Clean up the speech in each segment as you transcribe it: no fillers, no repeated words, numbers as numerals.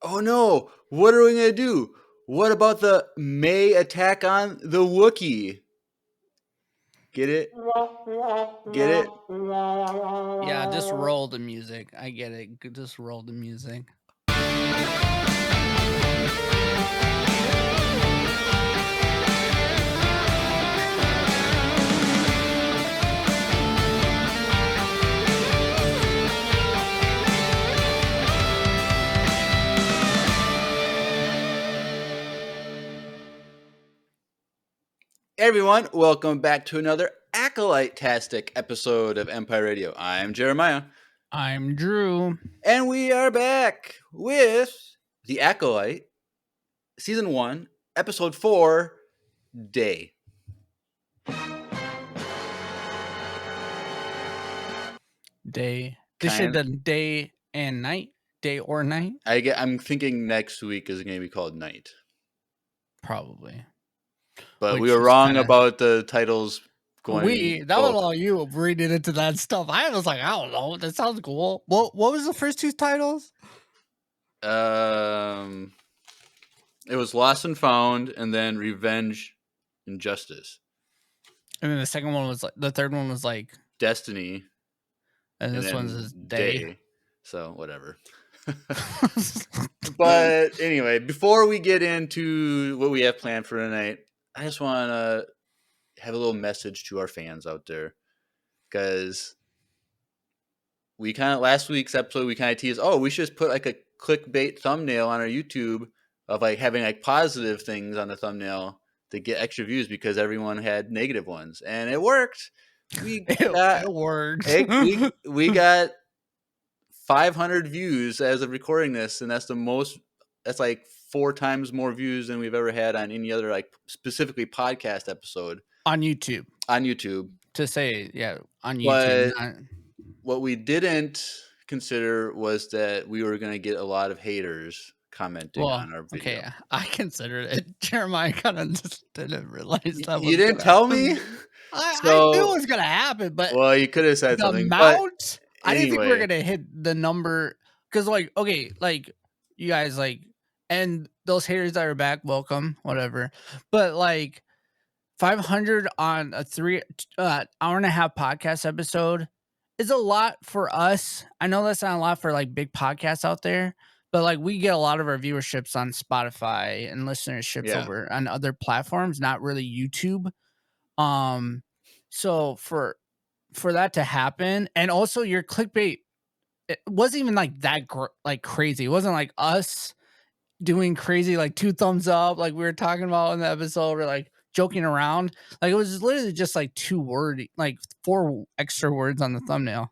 Oh no, what are we going to do? What about the May attack on the Wookiee? Get it? Get it? Yeah, just roll the music. I get it. Just roll the music. Everyone, welcome back to another Acolyte-tastic episode of Empire Radio. I'm Jeremiah. I'm Drew. And we are back with The Acolyte, Season 1, Episode 4, Day. Day. This should have done day and night. Day or night? I'm thinking next week is going to be called Night. Probably. But we were wrong about the titles going. That was all you reading into that stuff. I was like, I don't know. That sounds cool. What was the first two titles? It was Lost and Found, and then Revenge and Justice. And then the second one was the third one was like Destiny. And this one's Day. So whatever. But anyway, before we get into what we have planned for tonight, I just want to have a little message to our fans out there, because last week's episode we kind of teased, we should just put like a clickbait thumbnail on our YouTube of like having like positive things on the thumbnail to get extra views, because everyone had negative ones, and it worked. It worked. We got 500 views as of recording this, and that's the most. That's like 4 times more views than we've ever had on any other, like, specifically podcast episode on YouTube. To say, on YouTube. But what we didn't consider was that we were going to get a lot of haters commenting on our video. Okay, I considered it. Jeremiah kind of just didn't realize that. You didn't tell me. I knew it was gonna happen, but you could have said something. Amount, I didn't think we were gonna hit the number, because you guys and those haters that are back, welcome, whatever. But 500 on a 3 hour and a half podcast episode is a lot for us. I know that's not a lot for big podcasts out there, but we get a lot of our viewerships on Spotify and listenerships over on other platforms, not really YouTube. So for that to happen, and also your clickbait, it wasn't even that crazy. It wasn't like us doing crazy 2 thumbs up like we were talking about in the episode, or joking around. It was literally just 2 words, 4 extra words on the thumbnail,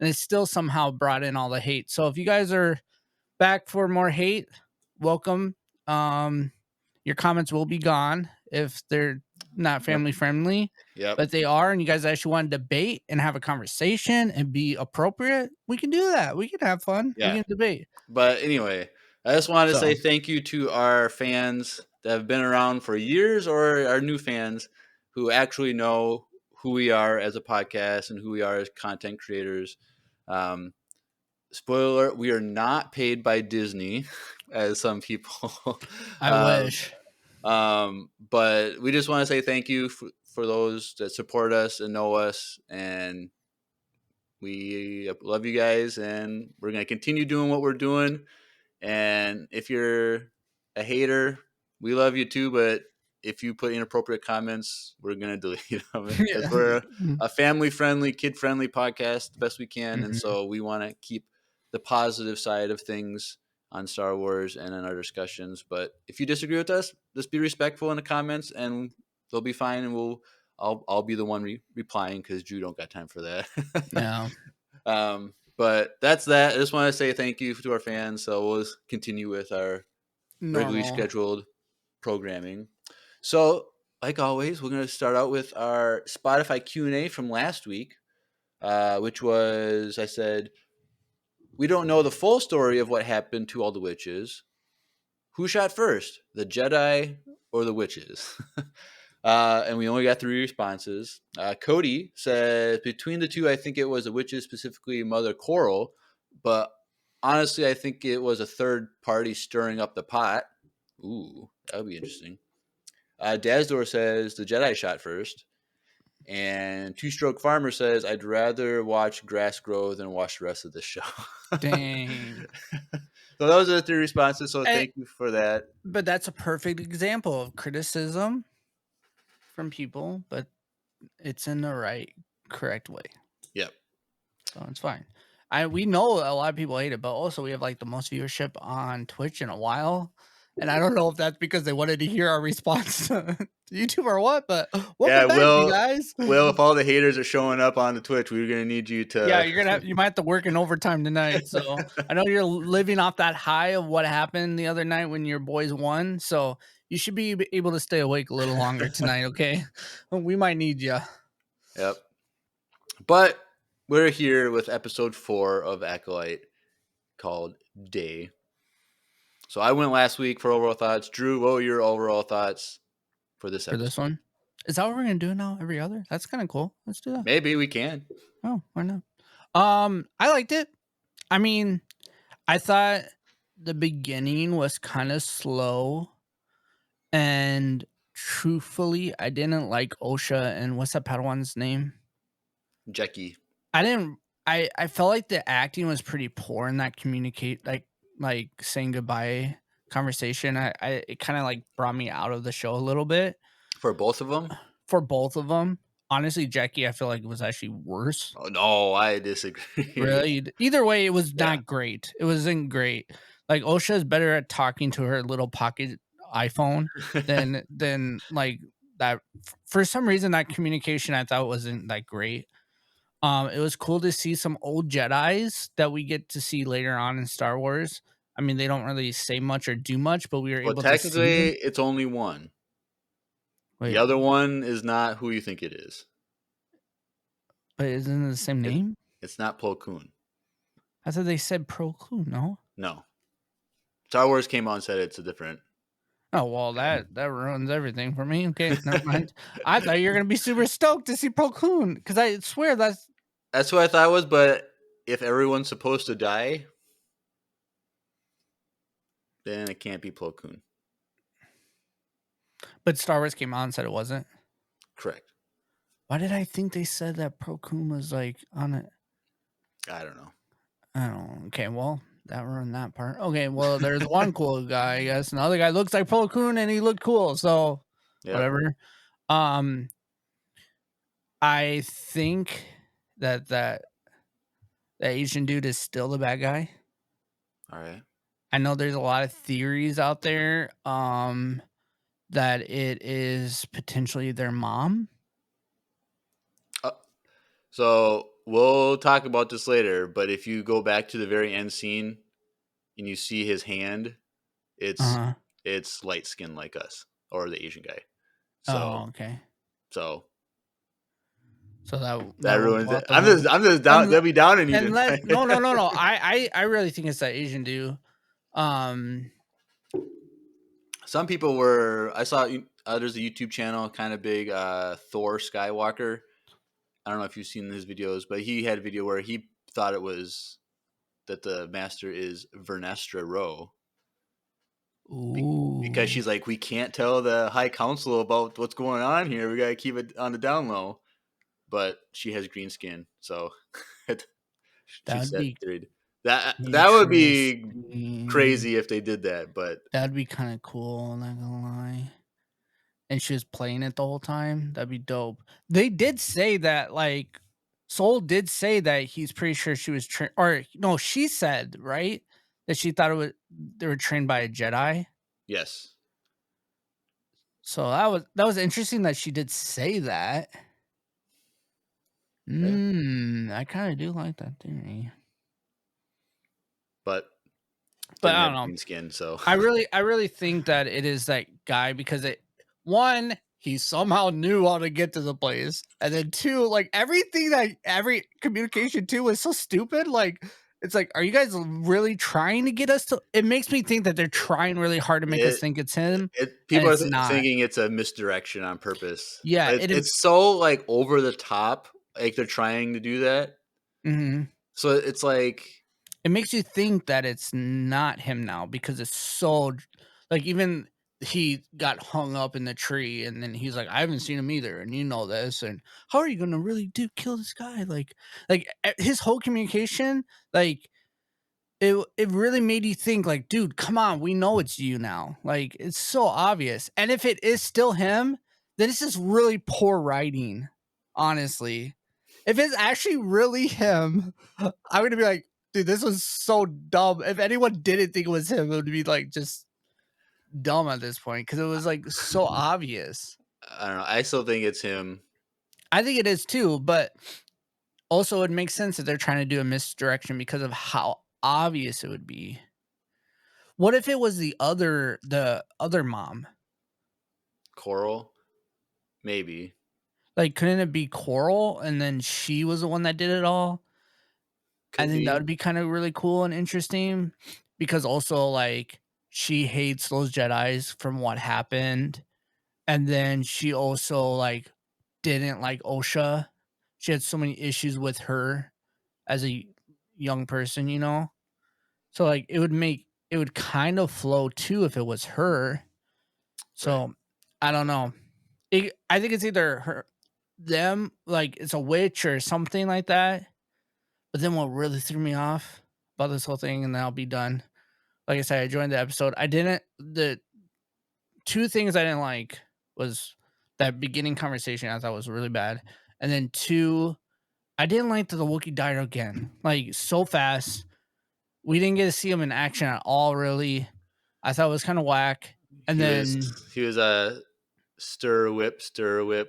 and it still somehow brought in all the hate. So if you guys are back for more hate, welcome. Your comments will be gone if they're not family friendly. But they are, and you guys actually want to debate and have a conversation and be appropriate, we can do that. We can have fun. We can debate. But anyway, I just wanted to say thank you to our fans that have been around for years, or our new fans who actually know who we are as a podcast and who we are as content creators. Spoiler alert, we are not paid by Disney, as some people. I wish. But we just want to say thank you for those that support us and know us, and we love you guys, and we're going to continue doing what we're doing. And if you're a hater, we love you too, but if you put inappropriate comments, we're going to delete them. Because we're a family-friendly, kid-friendly podcast the best we can, and so we want to keep the positive side of things on Star Wars and in our discussions. But if you disagree with us, just be respectful in the comments, and they'll be fine, and I'll be the one replying, because Drew don't got time for that. No. But that's that. I just want to say thank you to our fans. So we'll continue with our regularly scheduled programming. So, like always, we're going to start out with our Spotify Q&A from last week, which was, I said, we don't know the full story of what happened to all the witches. Who shot first, the Jedi or the witches? And we only got 3 responses. Cody said, between the two, I think it was the witches, specifically Mother Coral, but honestly, I think it was a third party stirring up the pot. Ooh, that would be interesting. Dazdor says the Jedi shot first. And Two Stroke Farmer says, I'd rather watch grass grow than watch the rest of this show. Dang. So those are the 3 responses. So And, thank you for that. but that's a perfect example of criticism from people, but it's in the right, correct way. Yep. So it's fine. We know a lot of people hate it, but also we have like the most viewership on Twitch in a while. And I don't know if that's because they wanted to hear our response to YouTube or what, but Yeah, welcome back, you guys. Will, if all the haters are showing up on the Twitch, we're gonna need you Yeah, to. you might have to work in overtime tonight. So I know you're living off that high of what happened the other night when your boys won. So you should be able to stay awake a little longer tonight, okay? We might need you. Yep. But we're here with episode 4 of Acolyte called Day. So I went last week for overall thoughts. Drew, what were your overall thoughts for this For this episode? one. Is that what we're gonna do now? Every other? That's kind of cool. Let's do that. Maybe we can. Oh, why not? I liked it. I mean, I thought the beginning was kind of slow, and truthfully, I didn't like Osha and what's that Padawan's name? Jackie. I didn't. I felt like the acting was pretty poor in that communicate like saying goodbye conversation. I it kind of like brought me out of the show a little bit For both of them? for both of them. Honestly, Jackie, I feel like it was actually worse. Oh, no, I disagree. Really? Either way, it was Yeah. not great. It wasn't great. Like Osha is better at talking to her little pocket iPhone than like that. For some reason, that communication I thought wasn't that great. It was cool to see some old Jedis that we get to see later on in Star Wars. I mean, they don't really say much or do much, but we were Well, able to see technically, them. it's only one. The Wait, other one is not who you think it is. but isn't it the same It, name? it's not Plo Koon. I thought they said Pro Clue. No. No. Star Wars came out and said it's a different. Oh well, that ruins everything for me. Okay, never mind. I thought you were gonna be super stoked to see Pro Clue because I swear that's. That's what I thought it was, but if everyone's supposed to die, then it can't be Plo Koon. But Star Wars came out and said it wasn't. Correct. Why did I think they said that Pro Clue was like on it? I don't know. I don't know. Okay, well, that ruined that part. Okay, well, there's one cool guy, I guess. Another guy looks like Plo Koon and he looked cool, so Yep. whatever. I think that Asian dude is still the bad guy. All right. I know there's a lot of theories out there that it is potentially their mom. So we'll talk about this later, but if you go back to the very end scene and you see his hand, it's Uh-huh. it's light skin like us or the Asian guy. Oh, So okay. so So that will ruins go it. out the I'm window. just down. They'll be down on you. Unless tonight. no. I really think it's that Asian dude. Some people were. I saw there's a YouTube channel, kind of big, Thor Skywalker. I don't know if you've seen his videos, but he had a video where he thought it was that the master is Vernestra Rowe. Because she's like, we can't tell the High Council about what's going on here. We gotta keep it on the down low. But she has green skin, so she said that would be crazy if they did that. But that'd be kind of cool. Not gonna lie. And she was playing it the whole time. That'd be dope. They did say that, like, Soul did say that he's pretty sure she was trained, or no, she said right that she thought they were trained by a Jedi. yes, So that was interesting that she did say that. I kind of do like that theory. but But didn't I have don't know. green skin, so I really think that it is that guy because he somehow knew how to get to the place, and then 2, like everything that every communication too was so stupid. Like it's like, are you guys really trying to get us to? It makes me think that they're trying really hard to make us think it's him, and people are it's not. thinking it's a misdirection on purpose. Yeah, It's so like over the top, like they're trying to do that. Mhm. So it's like it makes you think that it's not him now because it's so like, even he got hung up in the tree, and then he's like, "I haven't seen him either, and you know this, and how are you gonna really do kill this guy?" His whole communication, like, it really made you think like, "Dude, come on, we know it's you now." Like, it's so obvious, and if it is still him, then it's just really poor writing, honestly. If it's actually really him, I'm gonna be like, "Dude, this was so dumb." If anyone didn't think it was him, it would be, like, just dumb at this point because it was, like, so obvious. I don't know. I still think it's him. I think it is too, but also it makes sense that they're trying to do a misdirection because of how obvious it would be. What if it was the other mom? Coral, maybe Like, couldn't it be Coral, and then she was the one that did it all? I could think that be. would be kinda really cool and interesting because also, like, she hates those Jedis from what happened, and then she also, like, didn't like OSHA. She had so many issues with her as a young person, you know? So, like, it would kind of flow too if it was her. Right. So, I don't know. I think it's either them, like, it's a witch or something like that, but then what really threw me off about this whole thing, and then I'll be done. Like I said, I joined the episode. I didn't the 2 things I didn't like was that beginning conversation I thought was really bad, and then 2, I didn't like that the Wookiee died again, like, so fast. We didn't get to see him in action at all, really. I thought it was kinda whack, and He was then he was a stir whip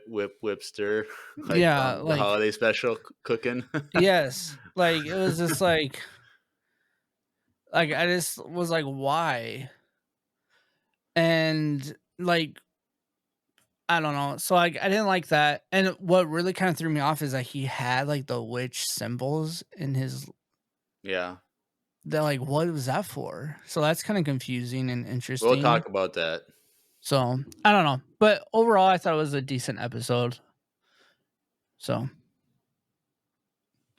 whip whip stir like yeah, the like holiday special cooking. yes, like, it was just like, I just was like, "Why?" And, like, I don't know. So, like, I didn't like that, and what really kinda threw me off is that he had, like, the witch symbols in his Yeah, they're like, what was that for? So that's kinda confusing and we'll interesting. talk about that. So, I don't know, but overall, I thought it was a decent episode. So,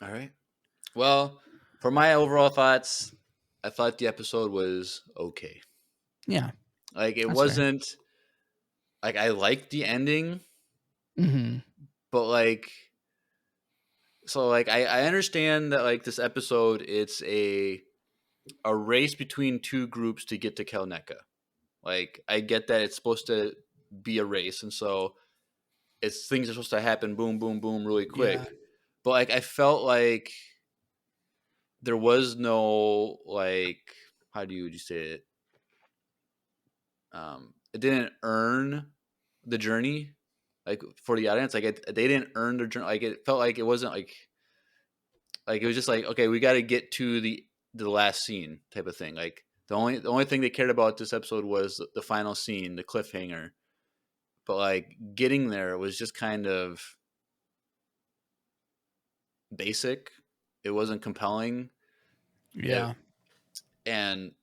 All right. Well, for my overall thoughts, I thought the episode was okay. yeah, Like it that's fair. wasn't like I liked the ending, Mhm. but like so like I understand that like this episode it's a race between two groups to get to Kelneka. Like I get that it's supposed to be a race, and so it's things are supposed to happen boom, boom, boom really Yeah. quick. But like I felt like there was no like how do you say it? It didn't earn the journey like for the audience. Like they didn't earn the journey. Like it felt like it wasn't like it was just like okay, we got to get to the last scene type of thing. Like the only thing they cared about this episode was the final scene, the cliffhanger. But like getting there was just kind of basic. It wasn't compelling. It, Yeah. and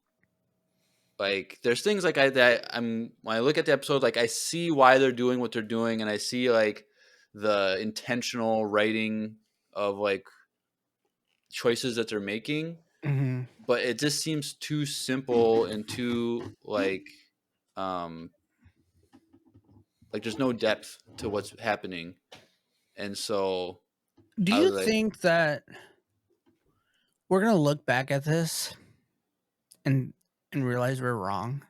like there's things like I'm when I look at the episode, like I see why they're doing what they're doing, and I see like the intentional writing of like choices that they're making, Mhm. but it just seems too simple and too um like there's no depth to what's happening. And so Do I you was like think that we're gonna look back at this and realize we're wrong?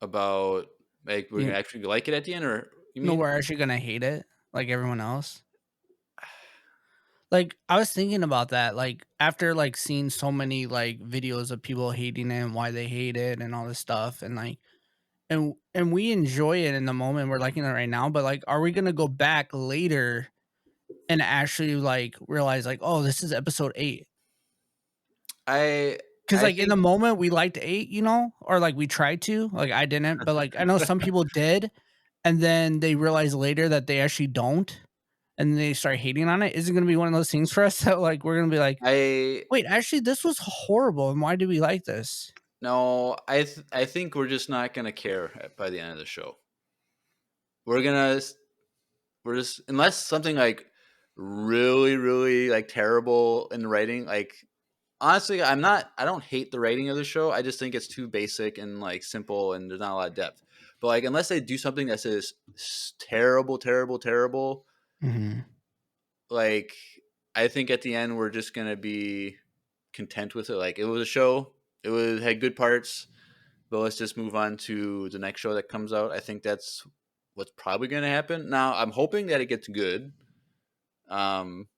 about like we're You gonna actually like it at the end, or you know, mean? we're actually gonna hate it like everyone else? Like, I was thinking about that, like, after, like, seeing so many, like, videos of people hating it and why they hate it and all this stuff, and, like and we enjoy it in the moment, we're liking it right now, but, like, are we gonna go back later and actually, like, realize, like, "Oh, this is episode 8?" I 'Cause, I like, in the think moment, we liked 8, you know, or, like, we tried to, like, I didn't, but, like, I know some people did, and then they realize later that they actually don't, and they start hating on it. Is it gonna be one of those things for us that, like, we're gonna be like, I "Wait, actually, this was horrible, and why do we like this?" no, I think we're just not gonna care by the end of the show. We're gonna we're just unless something like really like terrible in the writing, like honestly, I don't hate the writing of the show. I just think it's too basic and like simple, and there's not a lot of depth. But like, unless they do something that says terrible, terrible, terrible, Mhm. like I think at the end we're just gonna be content with it. Like it was a show, had good parts, but let's just move on to the next show that comes out. I think that's what's probably gonna happen. Now I'm hoping that it gets good, um,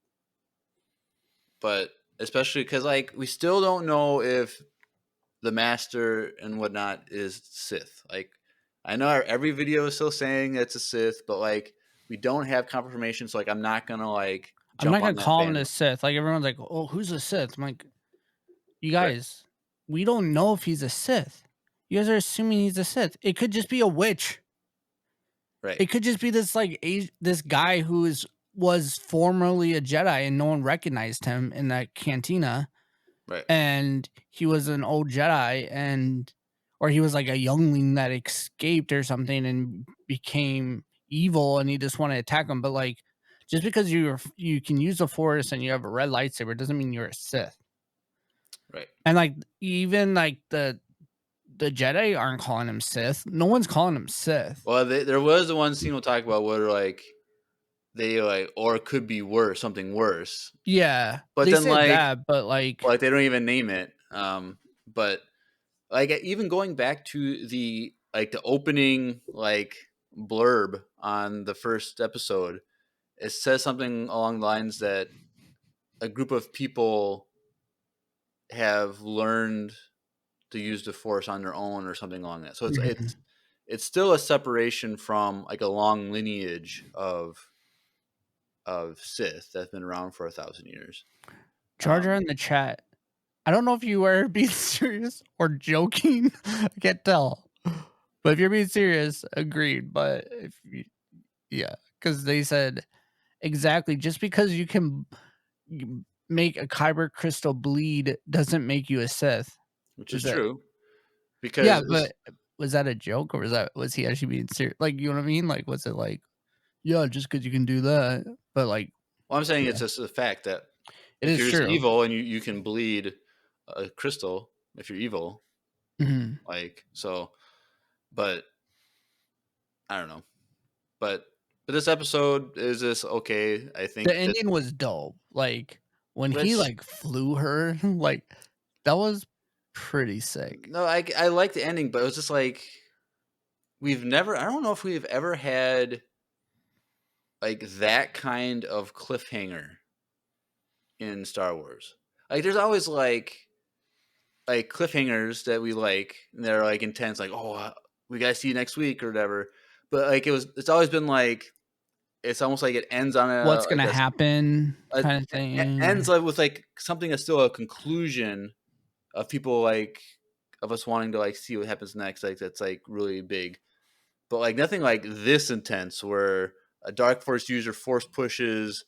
but especially because like we still don't know if the master and whatnot is Sith. Like I know every video is still saying it's a Sith, but like we don't have confirmation. So like I'm not gonna like I'm jump not gonna on that call him a bandwagon. Sith. Like everyone's like, "Oh, who's a Sith?" I'm like, "You Right, guys, we don't know if he's a Sith. You guys are assuming he's a Sith. It could just be a witch. right, It could just be this like this guy who was formerly a Jedi and no one recognized him in that cantina, right, and he was an old Jedi, and or he was like a youngling that escaped or something and became evil, and he just wanted to attack him. But like, just because you can use the Force and you have a red lightsaber doesn't mean you're a Sith. right. And like even like the Jedi aren't calling him Sith. No one's calling him Sith. Well, there was the one scene we'll talk about where like they like, or it could be worse, something worse. Yeah, But they then said that, but like, like they don't even name it. But like even going back to the like the opening like blurb on the first episode, it says something along the lines that a group of people have learned to use the force on their own or something along that. So Mhm. it's still a separation from like a long lineage of Sith that's been around for 1,000 years. Charger in the chat. I don't know if you were being serious or joking. I can't tell. But if you're being serious, agreed. But if you, yeah, because they said exactly just because make a kyber crystal bleed doesn't make you a Sith. Which is Is that true yeah? because But was that a joke or was he actually being serious? Like you know what I mean? Like was it like yeah, just because you can do that? But like well, I'm saying yeah, it's just a fact that it if is you're just true. evil and you can bleed a crystal if you're evil, Mhm. like so. But I don't know. But this episode is just okay. I The think that ending was dope. Like when he which like flew her, like that was pretty sick. no, I like the ending, but it was just like we've never. I don't know if we've ever had like that kind of cliffhanger in Star Wars. Like there's always like cliffhangers that we like and they're like intense, like oh we gotta see you next week or whatever. But like it's always been like it's almost like it ends on a What's like gonna happen a kind of ends thing. like with like something that's still a conclusion of people like of us wanting to like see what happens next. Like that's like really big, but like nothing like this intense where a dark force user force pushes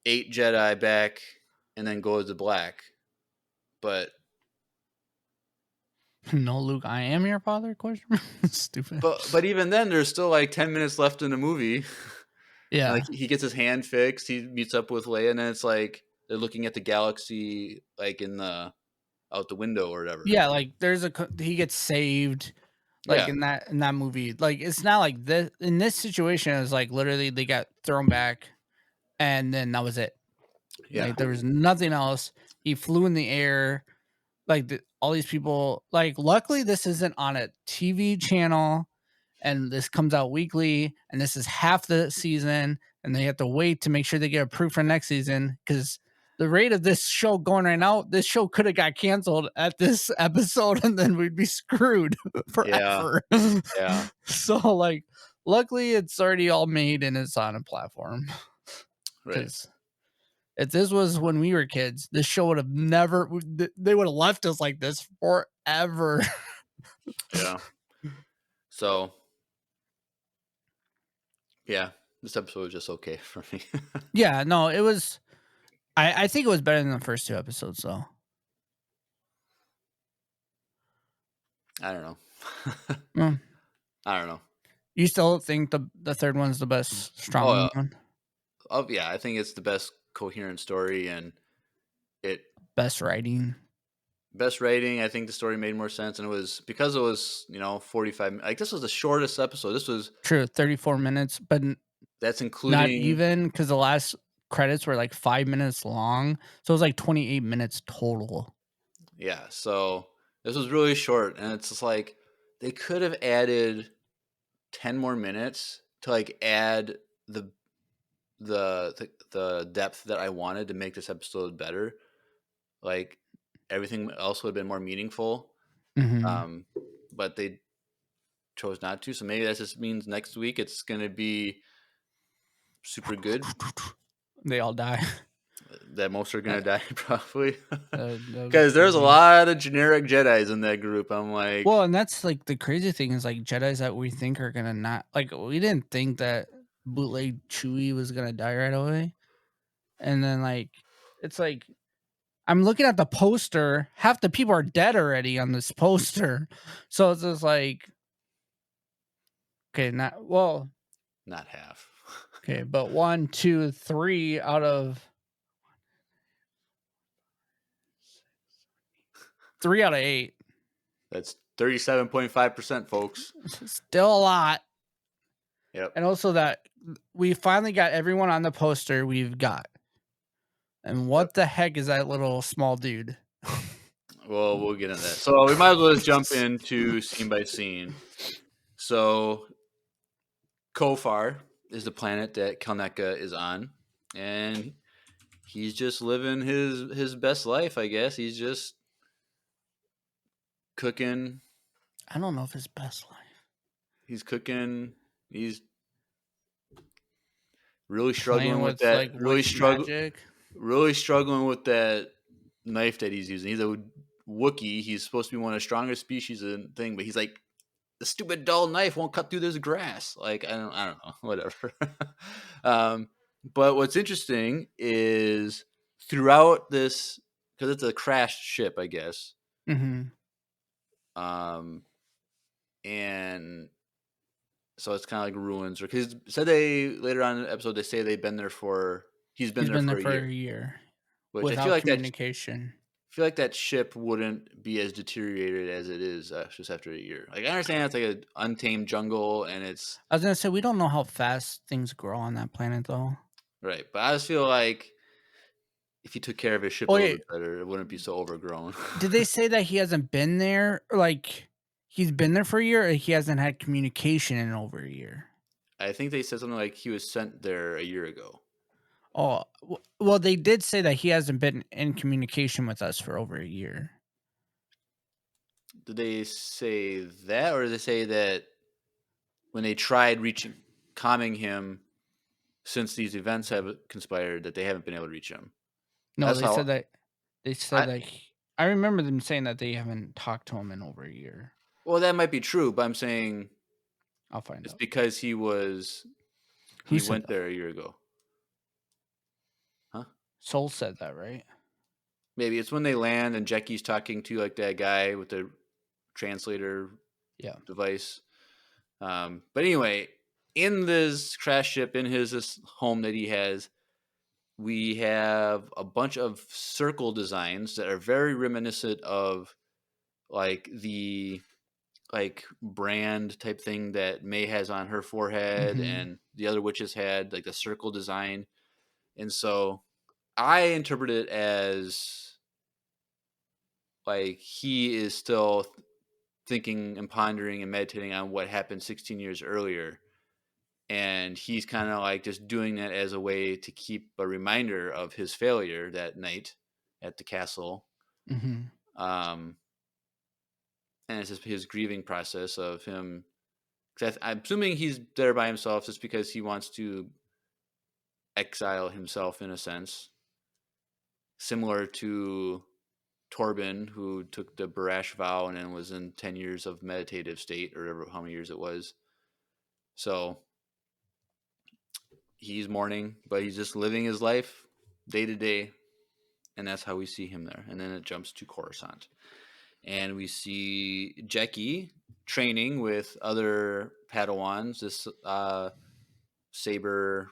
8 Jedi back and then goes to black. But No, Luke, I am your father? Question. Stupid. but even then, there's still like 10 minutes left in the movie, and like Yeah. he gets his hand fixed. He meets up with Leia, and then it's like they're looking at the galaxy like in the out the window or whatever. Yeah, like there's he gets saved like Yeah, in that movie. Like it's not like this in this situation. It's like literally they got thrown back and then that was it. yeah, Like there was nothing else. He flew in the air. Like all these people. Like luckily this isn't on a TV channel and this comes out weekly and this is half the season and they have to wait to make sure they get approved for next season because the rate of this show going right now, this show could have got canceled at this episode and then we'd be screwed yeah, forever. yeah. So like luckily it's already all made and it's on a platform Right. because if this was when we were kids, this show would have never they would have left us like this forever. Yeah. So yeah, this episode was just okay for me. Yeah, no, it was I think it was better than the first 2 episodes, though. I don't know. Mm. I don't know. You still think the 3rd one's the best Oh, strong one? oh yeah, I think it's the best coherent story, and it Best writing. Best rating, I think the story made more sense, and it was because it was 45. Like this was the shortest episode. This was True, 34 minutes, but that's not including even because the last credits were like 5 minutes long, so it was like 28 minutes total. yeah. So this was really short, and it's just like they could have added 10 more minutes to like add the the depth that I wanted to make this episode better. Like everything else would have been more meaningful. Mhm. Um, but they chose not to. So maybe that just means next week it's going to be super good. They all die. That most are going Uh, to die probably. that would be Because there's a crazy. lot of generic Jedi's in that group. I'm like, Well, and that's, like, the crazy thing is, like, Jedis that we think are gonna not like, we didn't think that bootleg Chewie was gonna die right away, and then, like, it's like, I'm looking at the poster, half the people are dead already on this poster, so it's just like, okay, not well, not half. okay, but 1, 2, 3 out of 3 out of 8. That's 37.5%, folks. Still a lot, Yep. and also that we finally got everyone on the poster we've got. And Yep. what the heck is that little small dude? Well, we'll get into that. So we might as well just jump into scene by scene. So Kofar is the planet that Kalneka is on, and he's just living his best life, I guess. He's just cooking. I don't know if his best life. He's cooking. He's really Playing struggling with with that. like witch magic. Really struggling with that knife that he's using. He's a Wookiee. He's supposed to be one of the strongest species in thing, but he's like the stupid dull knife won't cut through this grass. Like I don't know, whatever. um, but what's interesting is throughout this because it's a crashed ship, I guess. Mhm. Um, and so it's kind of like ruins, or because said they later on in the episode they say they've been there for he's been He's there been there for a for year, a year which without communication. feel like that ship wouldn't be as deteriorated as it is just after a year. Like I understand it's like an untamed jungle and it's I was gonna say we don't know how fast things grow on that planet though. right, but I just feel like if he took care of his ship Oh a little wait, bit better, it wouldn't be so overgrown. did they say that he hasn't been there? Or like he's been there for a year, or he hasn't had communication in over a year? I think they said something like he was sent there a year ago. Oh, well, they did say that he hasn't been in communication with us for over a year. Did they say that, or did they say that when they tried reaching, calming him since these events have conspired, that they haven't been able to reach him? No, That's how they said I. that I remember them saying that they haven't talked to him in over a year. Well, that might be true, but I'm saying I'll find it's out. because Who he said went that? there a year ago, huh? Soul said that, right? Maybe it's when they land and Jackie's talking to like that guy with the translator Yeah. device. But anyway, in this crash ship, in his this home that he has, we have a bunch of circle designs that are very reminiscent of like the like brand type thing that May has on her forehead Mhm. and the other witches had, like the circle design. And so I interpret it as like he is still thinking and pondering and meditating on what happened 16 years earlier. And he's kind of like just doing that as a way to keep a reminder of his failure that night at the castle. Mhm. Um, and it's just his grieving process of him. Cause I'm assuming he's there by himself just because he wants to exile himself in a sense, similar to Torben, who took the Barash vow and then was in 10 years of meditative state or whatever, how many years it was. So he's mourning, but he's just living his life day to day. And that's how we see him there. And then it jumps to Coruscant. And we see Jackie training with other Padawans, this saber,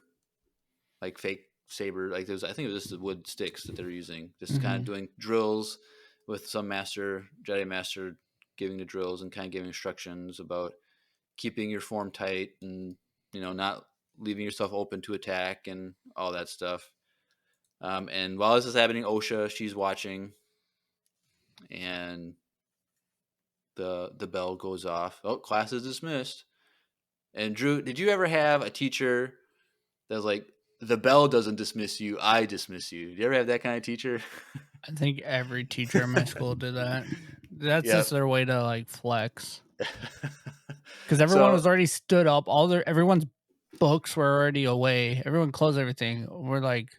like fake saber, like I think it was just the wood sticks that they're using, just kind of Mhm. doing drills with some Jedi master giving the drills and kind of giving instructions about keeping your form tight and not leaving yourself open to attack and all that stuff. And while this is happening, Osha, she's watching, and the bell goes off. Oh, class is dismissed. And Drew, did you ever have a teacher that was like, the bell doesn't dismiss you, I dismiss you? Did you ever have that kind of teacher? I think every teacher in my school did that. That's Yep. just their way to, like, flex. Because everyone So, was already stood up, everyone's books were already away, everyone closed everything. We're like,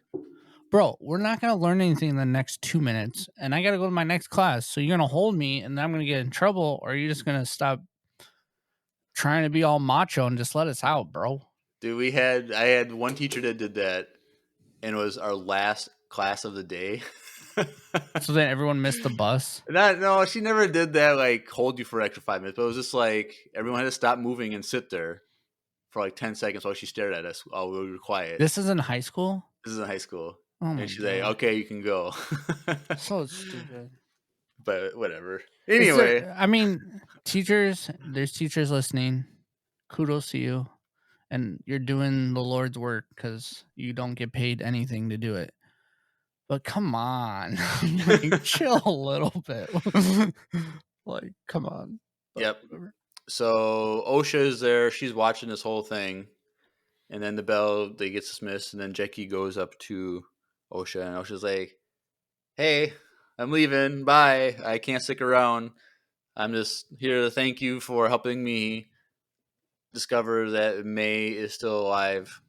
"Bro, we're not gonna learn anything in the next 2 minutes, and I gotta go to my next class, so you're gonna hold me, and then I'm gonna get in trouble, or are you just gonna stop trying to be all macho and just let us out, bro?" dude, I had one teacher that did that, and it was our last class of the day. So then everyone missed the bus. No, she never did that. Like hold you for an extra 5 minutes, but it was just like everyone had to stop moving and sit there for like 10 seconds while she stared at us while we were quiet. This is in high school? This is in high school, Oh and my she's like, god. "Okay, you can go." So stupid. But whatever. Is Anyway, there I mean, teachers there's teachers listening. Kudos to you, and you're doing the Lord's work because you don't get paid anything to do it. But come on, like, chill a little bit. Like, come on. But yep. whatever. So OSHA is there. She's watching this whole thing, and then the bell they gets dismissed, and then Jackie goes up to OSHA, and OSHA's like, "Hey, I'm leaving. Bye. I can't stick around. I'm just here to thank you for helping me discover that May is still alive."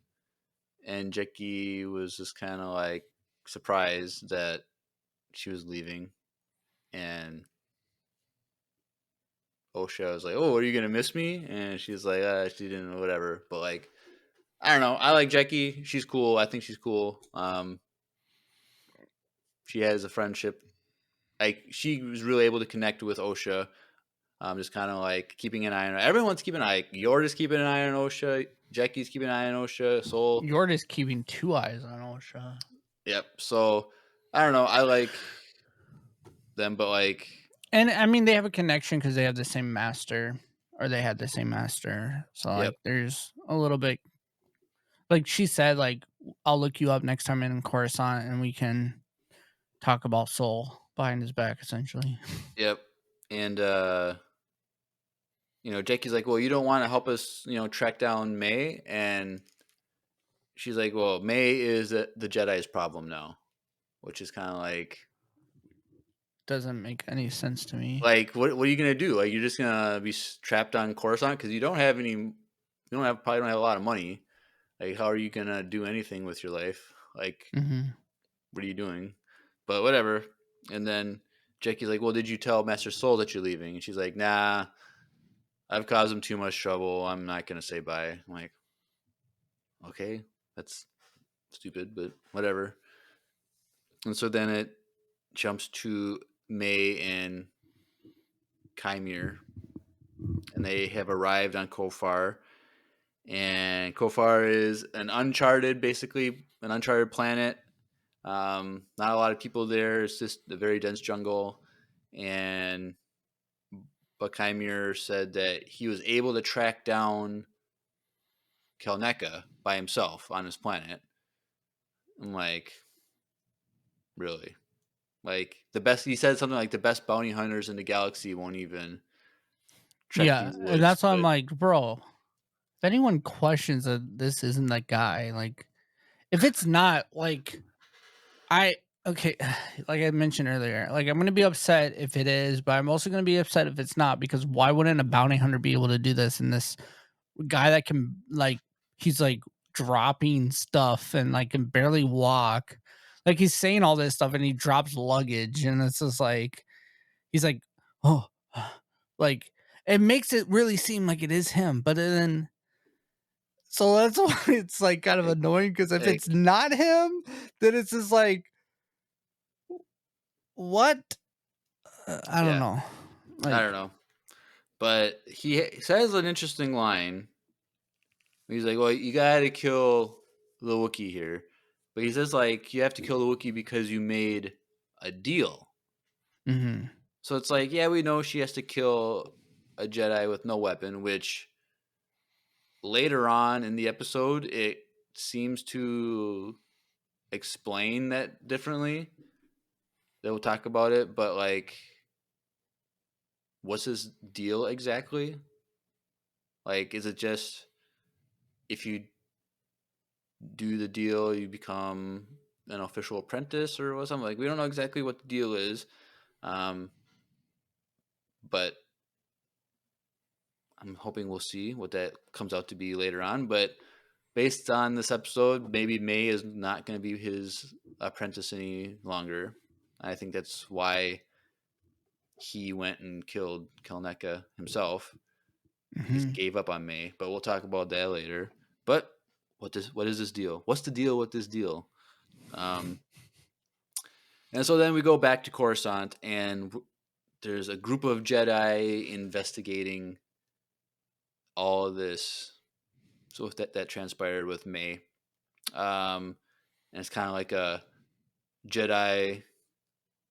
And Jackie was just kind of like surprised that she was leaving, and Osha was like, "Oh, are you gonna miss me?" And she's like, "She didn't, whatever." But like, I don't know. I like Jackie. She's cool. I think she's cool. She has a friendship. Like, she was really able to connect with Osha. Just kind of like keeping an eye on her. Everyone's keeping an eye. You're just keeping an eye on Osha. Jackie's keeping an eye on Osha. Soul. You're just keeping 2 eyes on OSHA. Yep. So I don't know. I like them, but like, And, I mean, they have a connection because they have the same master, or they had the same master. So, yep, like, there's a little bit like she said, like, "I'll look you up next time in Coruscant, and we can talk about Soul behind his back," essentially. yep. And Jackie's like, "Well, you don't want to help us, track down May?" And she's like, "Well, May is the Jedi's problem now," which is kind of Doesn't make any sense to me. what are you gonna do? Like, you're just gonna be trapped on Coruscant because you don't have any, you probably don't have a lot of money. Like, how are you gonna do anything with your life? Like, Mhm. what are you doing? But whatever. And then Jackie's like, "Well, did you tell Master Soul that you're leaving?" And she's like, "Nah, I've caused him too much trouble. I'm not gonna say bye." I'm like, okay, that's stupid, but whatever. And so then it jumps to May and Kymir, and they have arrived on Kofar. And Kofar is basically an uncharted planet. Not a lot of people there. It's just a very dense jungle. And but Kymir said that he was able to track down Kelneka by himself on his planet. I'm like, really? Like, he said something like the best bounty hunters in the galaxy won't even trek Yeah, these and woods. that's why I'm But like, "Bro, if anyone questions that this isn't that guy, like, if it's not, like, I okay, like I mentioned earlier, like, I'm gonna be upset if it is, but I'm also gonna be upset if it's not, because why wouldn't a bounty hunter be able to do this, and this guy that can, like, he's, like, dropping stuff and, like, can barely walk. Like, he's saying all this stuff, and he drops luggage, and it's just like he's like, "Oh," like, it makes it really seem like it is him, but then so that's why it's, like, kind of like, annoying, because if like, it's not him, then it's just like, "What?" I don't yeah, know. I Like, don't know. But he says an interesting line. He's like, "Well, you got to kill the Wookiee here." But he says like you have to kill the Wookiee because you made a deal. Mhm. So it's like, yeah, we know she has to kill a Jedi with no weapon, which later on in the episode it seems to explain that differently. They'll talk about it, but like, what's his deal exactly? Like, is it just if you do the deal, you become an official apprentice or something? Like, we don't know exactly what the deal is, um, but I'm hoping we'll see what that comes out to be later on. But based on this episode, maybe May is not going to be his apprentice any longer. I think that's why he went and killed Kelneka himself. He just Mhm. gave up on May, but we'll talk about that later. But what is this deal? What's the deal with this deal? Um, and so then we go back to Coruscant, and there's a group of Jedi investigating all of this. So that transpired with May, and it's kind of like a Jedi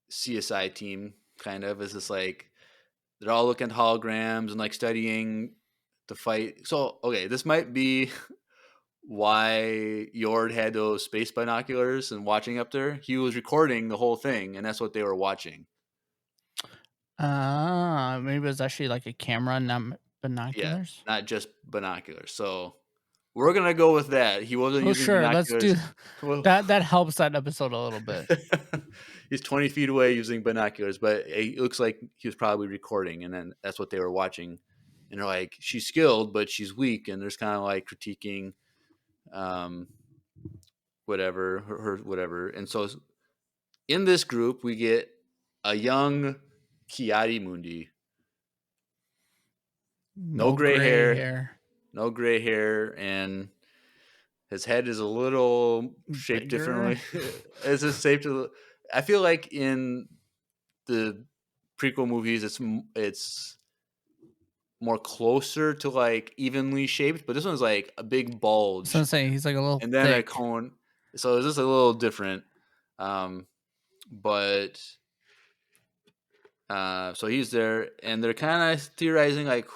CSI team, kind of. It's just like they're all looking at holograms and like studying the fight. So okay, this might be why Yord had those space binoculars and watching up there. He was recording the whole thing, and that's what they were watching. Maybe it was actually like a camera, not Yeah, binoculars. not just binoculars. So we're gonna go with that. He wasn't Oh, using sure. Let's binoculars. do Well, that. That helps that episode a little bit. he's 20 feet away using binoculars, but it looks like he was probably recording, and then that's what they were watching. And they're like, she's skilled, but she's weak, and there's kind of like critiquing, um, whatever her whatever. And so in this group, we get a young Kiadi Mundi. No No gray gray hair, hair. no gray hair, and his head is a little shaped Bigger. differently. It's just shaped. I feel like in the prequel movies, it's more closer to like evenly shaped, but this one's like a big So bulge I'm saying he's like a little and then a thick. cone. So it's just a little different. Um, but so he's there, and they're kind of theorizing like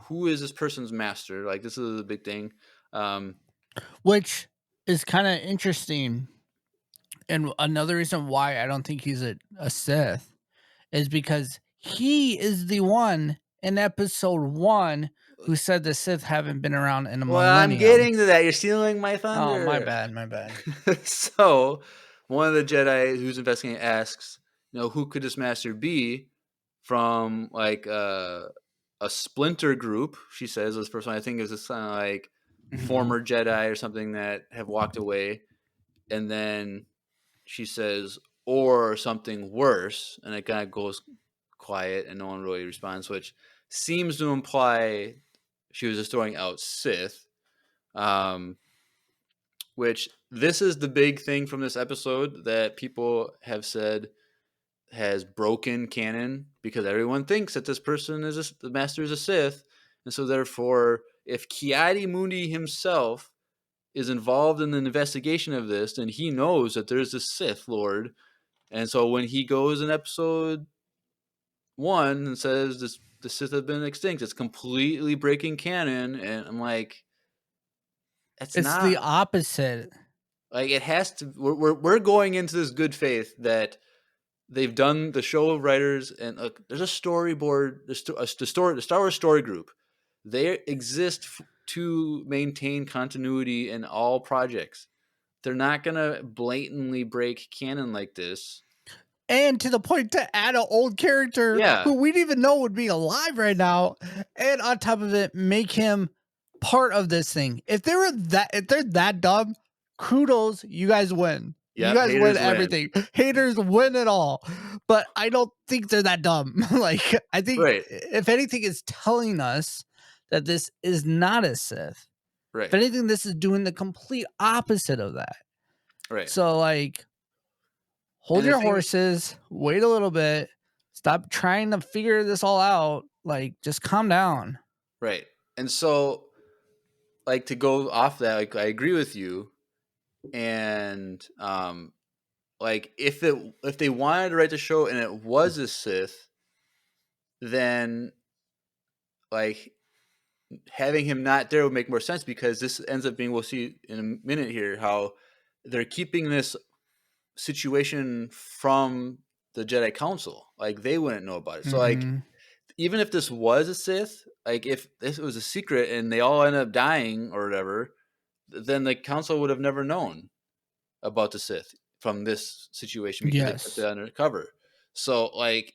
who is this person's master? Like this is a big thing. Um, Which is kind of interesting. And another reason why I don't think he's a Sith is because he is the one in episode 1 who said the Sith haven't been around in a well, I'm millennium. getting to that. You're stealing my Oh, my thunder. bad, my bad. So one of the Jedi who's investigating asks, who could this master be from like a splinter group? She says this person I think is this kind of like Mhm. former Jedi or something that have walked away, and then she says or something worse, and it kind of goes quiet, and no one really responds, which seems to imply she was just throwing out Sith. Um, which this is the big thing from this episode that people have said has broken canon because everyone thinks that this person is the master is a Sith, and so therefore, if Kiadi Mundi himself is involved in the investigation of this, then he knows that there's a Sith Lord, and so when he goes in episode 1 and says this the Sith have been extinct, it's completely breaking canon, and I'm like, it's It's not the opposite. like it has to. We're going into this good faith that they've done the show writers and there's a storyboard, the Star Wars story group. They exist to maintain continuity in all projects. They're not gonna blatantly break canon like this. And to the point to add an old character Yeah, who we didn't even know would be alive right now, and on top of it, make him part of this thing. If they're that dumb, kudos, you guys win. You yep. guys win Haters win. everything. Haters win it all. But I don't think they're that dumb. Like I think Right, if anything, it's telling us that this is not a Sith. If right, anything, this is doing the complete opposite of that. right. So like hold And the your thing, horses, wait a little bit, stop trying to figure this all out. Like, just calm down. right. And so, like to go off that, like I agree with you. and like if they wanted to write the show and it was a Sith, then like having him not there would make more sense because this ends up being, we'll see in a minute here, how they're keeping this situation from the Jedi Council. Like they wouldn't know about it. So like Mm-hmm. even if this was a Sith, like if this was a secret and they all end up dying or whatever, then the council would have never known about the Sith from this situation because they kept it Yes. undercover. So like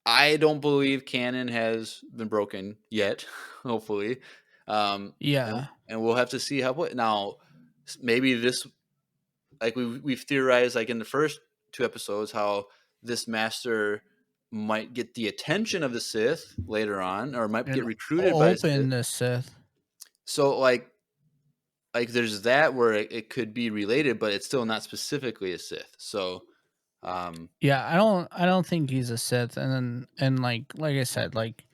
I don't believe canon has been broken yet. Hopefully, Yeah. and we'll have to see how. Now, maybe this, like we've theorized, like in the first two episodes, how this master might get the attention of the Sith later on, or might get And recruited by a Sith. open the Sith. So like there's that where it could be related, but it's still not specifically a Sith. So um, Yeah, I don't think he's a Sith. And like I said, like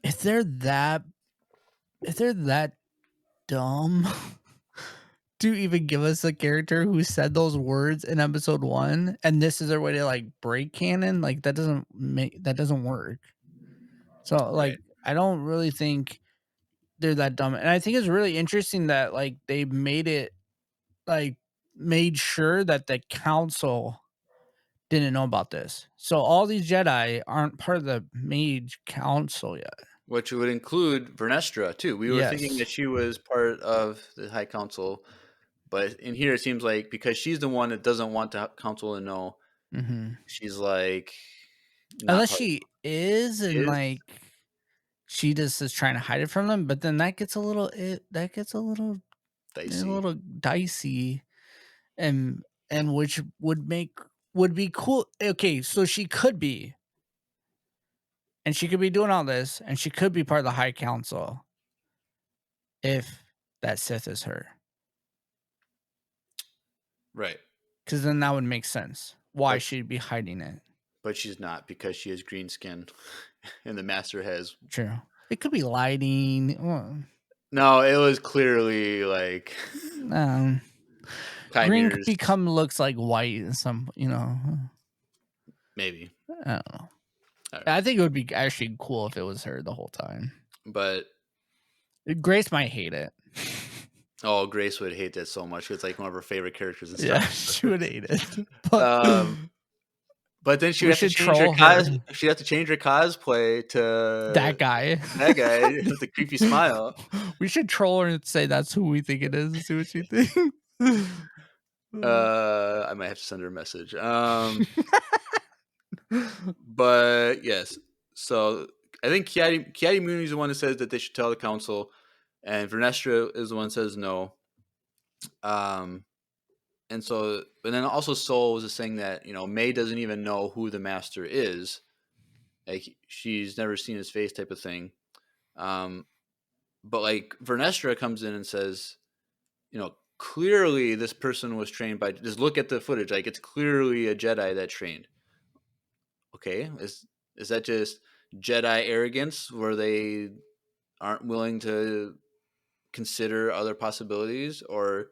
if they're that if they're that dumb to even give us a character who said those words in episode 1 and this is their way to like break canon, like that doesn't work. So right. like I don't really think they're that dumb. And I think it's really interesting that like they made it like made sure that the council didn't know about this. So all these Jedi aren't part of the Mage Council yet. Which would include Vernestra too. We were thinking that Yes. she was part of the High Council, but in here it seems like because she's the one that doesn't want the council to know, Mhm. she's like not Unless part. she is She and is like she just is trying to hide it from them, but then that gets a dicey, little dicey and which would be cool. Okay, so she could be and she could be doing all this and she could be part of the High Council if that Sith is her. right? Cuz then that would make sense. Why But she'd be hiding it. she's not because she has green skin, and the Master has. True. It could be lighting. No, it was clearly like Um, green could pioneers, become looks like white and some, maybe. I don't know. All right. I think it would be actually cool if it was her the whole time. But Grace might hate it. oh, Grace would hate that so much. It's like one of her favorite characters in Star Yeah, Wars. she would hate it. But Um, But then she would we have to should change her troll her. she'd have to change her cosplay That to guy. that guy with the creepy smile. We should troll her and say that's who we think it is and see what she thinks. I might have to send her a message. But yes. So I think Kiadi Mooney is the one that says that they should tell the council, and Vernestra is the one that says no. Um, and so, but then also Soul was just saying that May doesn't even know who the master is, like she's never seen his face, type of thing. Um, but like Vernestra comes in and says, clearly this person was trained by. Just look at the footage, like it's clearly a Jedi that trained. Okay, is that just Jedi arrogance where they aren't willing to consider other possibilities, or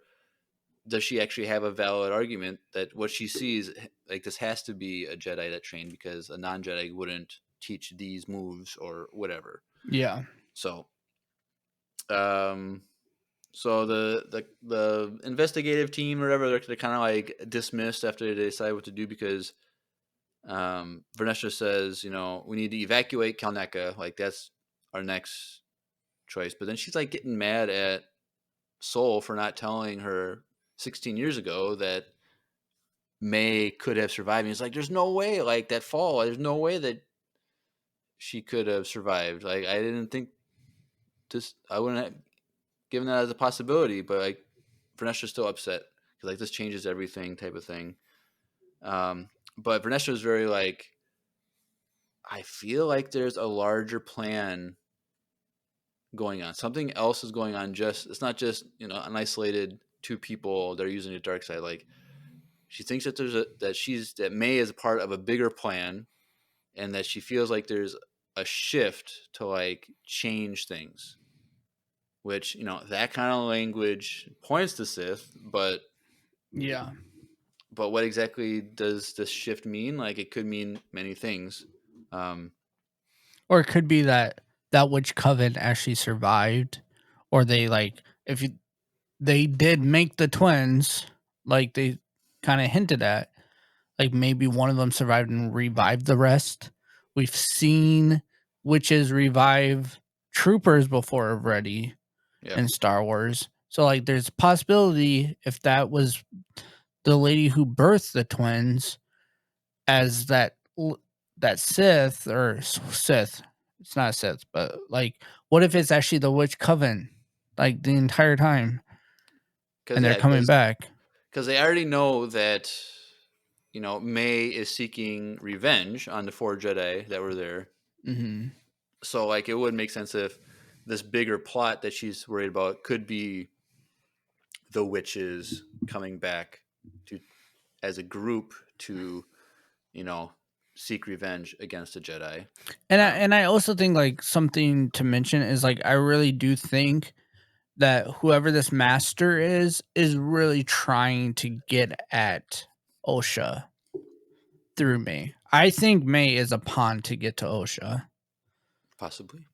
does she actually have a valid argument that what she sees, like this has to be a Jedi that trained because a non-Jedi wouldn't teach these moves or whatever? Yeah. So, um, so the investigative team or whatever, they're kind of like dismissed after they decide what to do because Vernestra says, we need to evacuate Kalneka, like that's our next choice. But then she's like getting mad at Soul for not telling her 16 years ago that May could have survived. And it's like, there's no way, like that fall, there's no way that she could have survived. Like I didn't think this, I wouldn't have given that as a possibility, but like Vernestra's still upset because like this changes everything, type of thing. But Vernestra is very like, I feel like there's a larger plan going on. Something else is going on. Just it's not just an isolated two people that are using the dark side. Like she thinks that that May is a part of a bigger plan, and that she feels like there's a shift to like change things. which that kind of language points to Sith, Yeah. but what exactly does this shift mean? Like, it could mean many things. Um, Or it could be that that witch coven actually survived, or they like if you, they did make the twins, like they kind of hinted at, like maybe one of them survived and revived the rest. We've seen witches revive troopers before already yeah, in Star Wars. So like there's a possibility if that was the lady who birthed the twins as that Sith or Sith. It's not a Sith, but like what if it's actually the witch coven like the entire time because and they're coming back? they already know that May is seeking revenge on the four Jedi that were there. Mhm. So like it would make sense if this bigger plot that she's worried about could be the witches coming back to as a group to you know seek revenge against the Jedi. Um, And I also think like something to mention is like I really do think that whoever this master is really trying to get at Osha through May. I think May is a pawn to get to Osha. Possibly,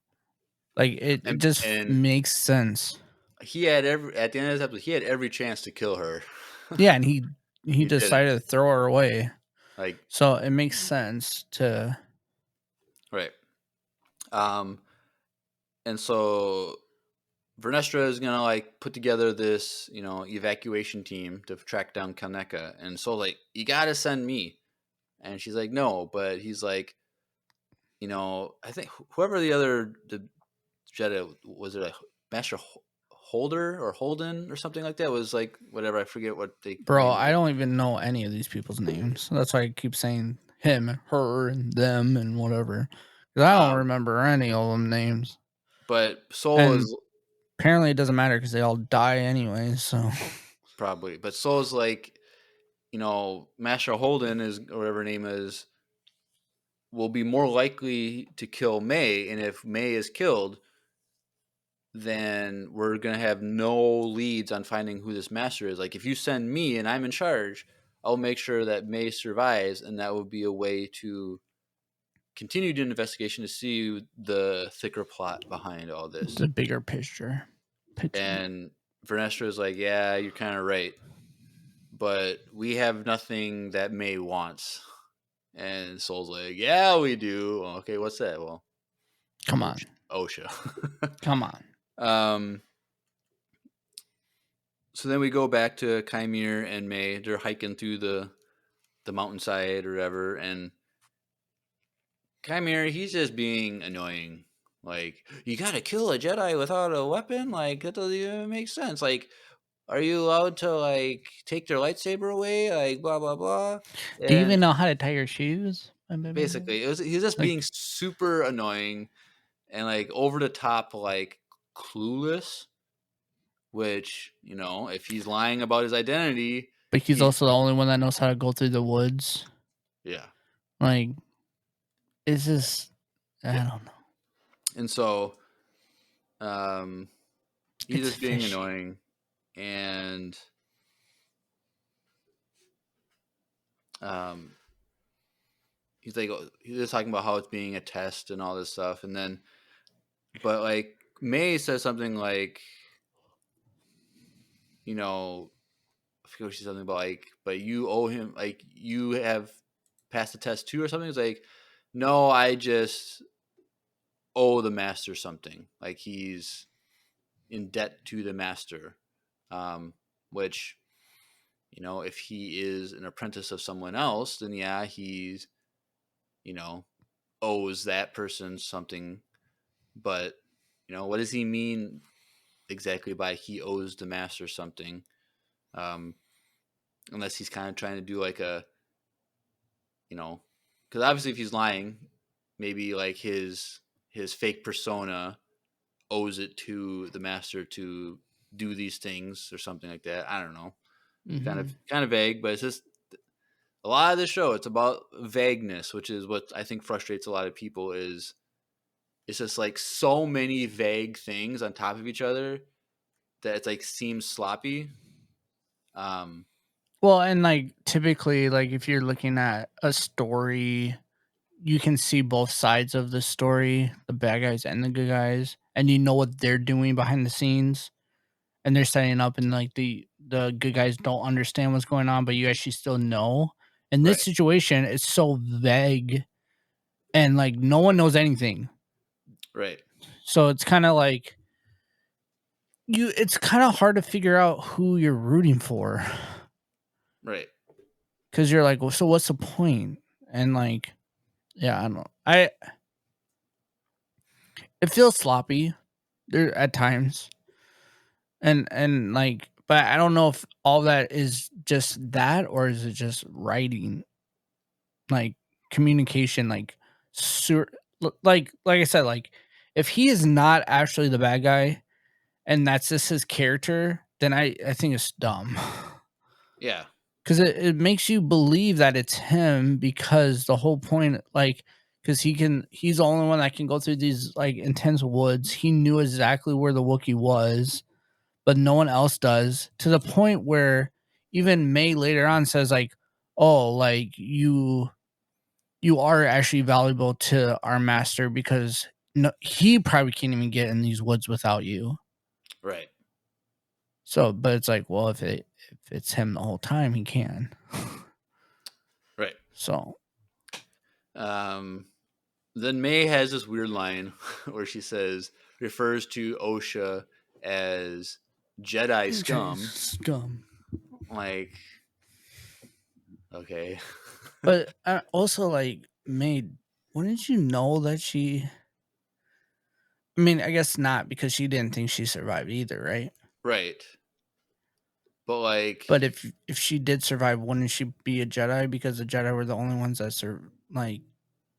Like it and just and makes sense. he had every at the end of this episode he had every chance to kill her. Yeah, and he He didn't. decided to throw her away. Like, So it makes sense to right. Um, and so Vernestra is gonna like put together this, evacuation team to track down Kaneka, and so like you gotta send me, and she's like no, but he's like, I think whoever the Jedi was, it a Master Holder or Holden or something like that, was like whatever, I forget what they bro, named I it, don't even know any of these people's names. That's why I keep saying him, her, and them and whatever. 'Cause I don't um, remember any of them names. but Soul And is apparently it doesn't matter because they all die anyway, so probably, but Soul is like, Master Holden is or whatever her name is will be more likely to kill May, and if May is killed, then we're gonna have no leads on finding who this master is. Like if you send me and I'm in charge, I'll make sure that May survives, and that would be a way to continue the investigation to see the thicker plot behind all this. the bigger picture. Picture. And Vernestra is like, "Yeah, you're kind of right, but we have nothing that May wants." And Soul's like, "Yeah, we do." Okay, what's that? Well, Come on. OSHA. Come on. um, so then we go back to Kymir and May. They're hiking through the mountainside or whatever, and Kymir, he's just being annoying. Like, you gotta kill a Jedi without a weapon? Like, that doesn't even make sense. Like, are you allowed to like take their lightsaber away? Like, blah blah blah. Do you even And know how to tie your shoes? basically, he's just Like being super annoying and like over the top, like clueless. Which if he's lying about his identity, but he's he's also the only one that knows how to go through the woods. yeah, Like it's just I yeah. don't know. And so, um, he's It's just being fishy. annoying, and um, he's like he's just talking about how it's being a test and all this stuff, and then but like May says something like, I forget what she said something about like, but you owe him like you have passed the test too or something. It's like, no, I just owe the master something. Like he's in debt to the master, um, which if he is an apprentice of someone else, then yeah, he's you know owes that person something. But what does he mean exactly by he owes the master something? Um, unless he's kind of trying to do like a because obviously if he's lying, maybe like his fake persona owes it to the master to do these things or something like that. I don't know. Mhm. Kind of vague, but it's just a lot of the show. It's about vagueness, which is what I think frustrates a lot of people. Is it's just like so many vague things on top of each other that it's like seems sloppy. Um, Well, and like typically, like if you're looking at a story, you can see both sides of the story, the bad guys and the good guys, and you know what they're doing behind the scenes, and they're setting up, and like the good guys don't understand what's going on, but you actually still know. In this right, situation, it's so vague, and like no one knows anything, right, so it's kind of like it's kind of hard to figure out who you're rooting for right, because you're like, well, so what's the point? And like, yeah, I don't know. It feels sloppy there at times, and like, but I don't know if all that is just that or is it just writing, like communication, like sur- like I said, like if he is not actually the bad guy and that's just his character, then I think it's dumb. yeah, Because it makes you believe that it's him because the whole point, like, because he's the only one that can go through these like intense woods. He knew exactly where the Wookiee was, but no one else does. To the point where even May later on says like, "Oh, like you are actually valuable to our master because no, he probably can't even get in these woods without you." right, So, but it's like, well, if it's him the whole time, he can. right. So, Um, then May has this weird line where she says refers to OSHA as Jedi scum. scum. Like, okay, But also, like, May, wouldn't you know that she? I mean, I guess not because she didn't think she survived either, right? right, but like, But if she did survive, wouldn't she be a Jedi because the Jedi were the only ones that like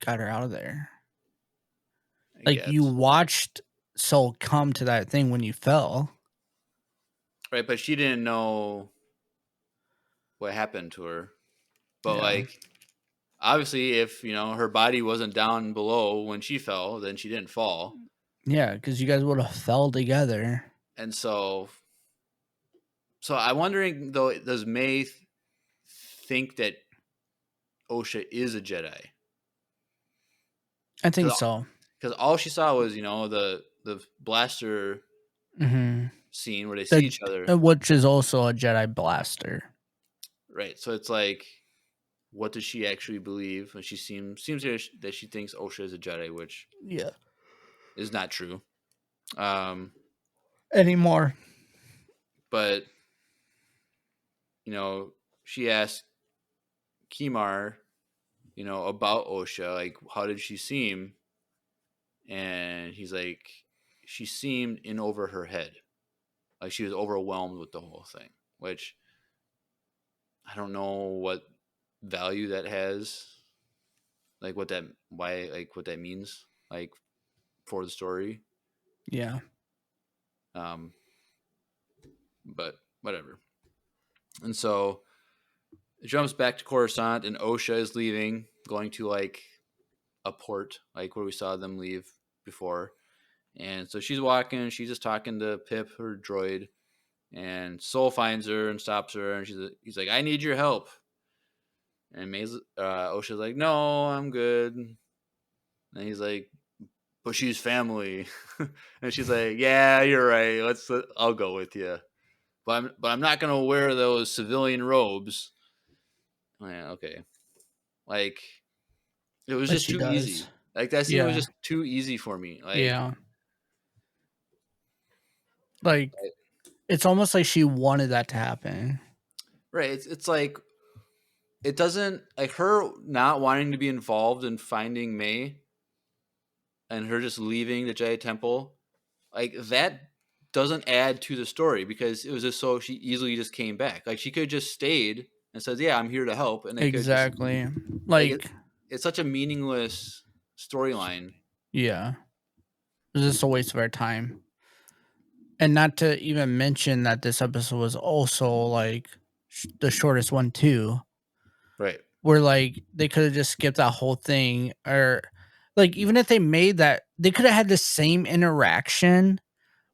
got her out of there? I Like you guess watched Soul come to that thing when you fell. right, but she didn't know what happened to her. But Yeah, like, obviously, if her body wasn't down below when she fell, then she didn't fall. yeah, because you guys would have fell together. And so I'm wondering though, does May think that OSHA is a Jedi? I think Because so. all she saw was the blaster Hmm. scene where they see The each other, which is also a Jedi blaster. right? So it's like, what does she actually believe? And she seems that she thinks OSHA is a Jedi, which Yeah. is not true. Um, Anymore. but she asked Kimar, about OSHA, like how did she seem? And he's like, she seemed in over her head, like she was overwhelmed with the whole thing, which I don't know what value that has, like what that means, like for the story. Yeah. Um, but whatever. And so it jumps back to Coruscant, and OSHA is leaving, going to like a port, like where we saw them leave before. And so she's walking, she's just talking to Pip, her droid, and Soul finds her and stops her, and he's like, "I need your help." And Osha's like, "No, I'm good." And he's like, "But she's family," and she's like, "Yeah, you're right. I'll go with you, but I'm not gonna wear those civilian robes." Yeah, okay. Like it was But just she too does. easy. Like that scene was Yeah. just too easy for me. Like, Yeah. Like it's almost like she wanted that to happen. right? It's like it doesn't like her not wanting to be involved in finding May and her just leaving the Jedi Temple, like that doesn't add to the story because it was just so she easily just came back. Like she could have just stayed and said, "Yeah, I'm here to help," and they could just Exactly. like Like, it's such a meaningless storyline. yeah. It was just a waste of our time. And not to even mention that this episode was also like the shortest one too. Right. Where like they could have just skipped that whole thing or like even if they made they could have had the same interaction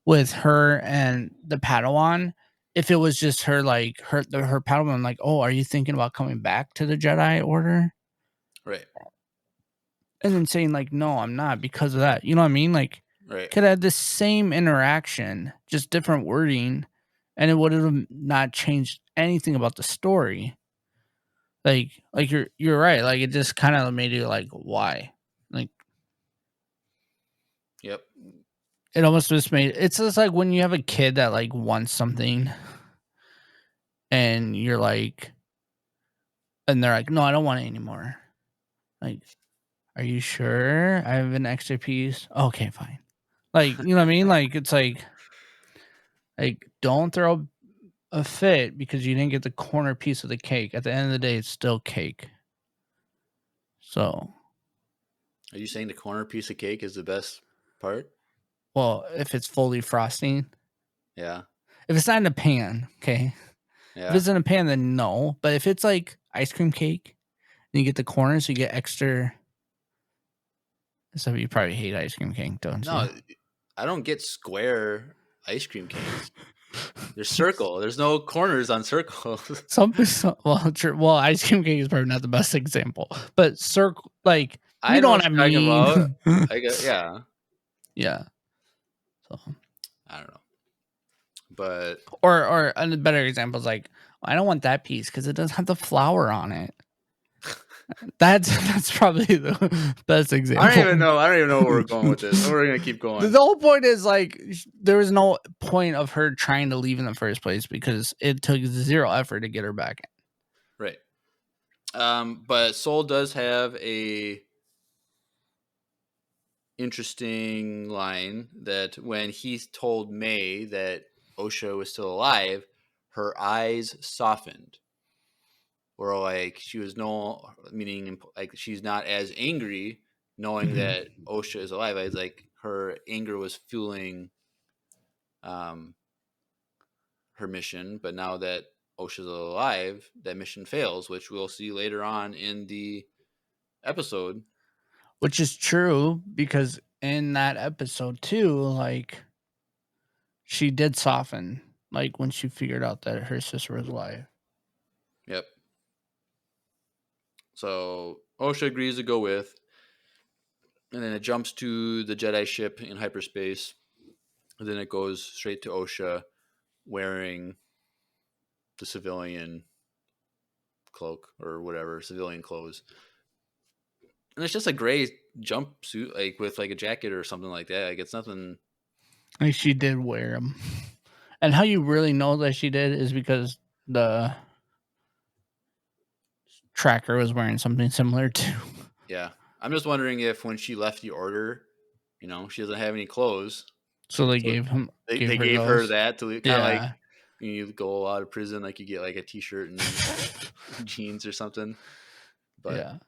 with her and the Padawan if it was just her, like, her Padawan, like, "Oh, are you thinking about coming back to the Jedi Order?" Right. And then saying, like, "No, I'm not because of that." You know what I mean? Like, Right. could have had the same interaction, just different wording, and it would have not changed anything about the story. Like you're right. Like, it just kind of made you like, why? Like, Yep. it almost just made it's just like when you have a kid that like wants something and you're like, and they're like, "No, I don't want it anymore." Like, "Are you sure? I have an extra piece." "Okay, fine." Like, you know what I mean? Like, it's like, don't throw a fit because you didn't get the corner piece of the cake. At the end of the day, it's still cake. So, Are you saying the corner piece of cake is the best part? well, if it's fully frosting, Yeah. if it's not in a pan, okay. If Yeah. it's in a pan, then no. But if it's like ice cream cake and you get the corners, you get extra. So you probably hate ice cream cake, don't you? No, I don't get square ice cream cakes. There's circle. There's no corners on circles. Well, true. Well, ice cream cake is probably not the best example, but circle, like, I you know know what what I you're talking about. mean. I get, yeah. Yeah. So, I don't know, but or a better example is like, I don't want that piece because it doesn't have the flour on it. That's probably the best I don't example. even know. I don't even know where we're going with this. We're gonna keep The going. whole point is like there was no point of her trying to leave in the first place because it took zero effort to get her back. Right. But Soul does have a interesting line that when he told May that Osha was still alive, her eyes softened. Or like she was no meaning like she's not as angry knowing Mhm. that Osha is alive. I was like her anger was fueling um her mission, but now that Osha's alive, that mission fails, which we'll see later on in the episode. Which is true because in that episode too, like she did soften, like when she figured out that her sister was alive. Yep. So Osha agrees to go with, and then it jumps to the Jedi ship in hyperspace. And then it goes straight to Osha wearing the civilian cloak or whatever, civilian clothes. And it's just a gray jumpsuit, like with like a jacket or something like that. Like it's nothing. Like she did wear them, and how you really know that she did is because the tracker was wearing something similar too. Yeah. I'm just wondering if when she left the order, she doesn't have any clothes. So they So gave they her gave her those. that to kind of like Yeah. when you go out of prison, like you get like a t-shirt and jeans or something. But Yeah.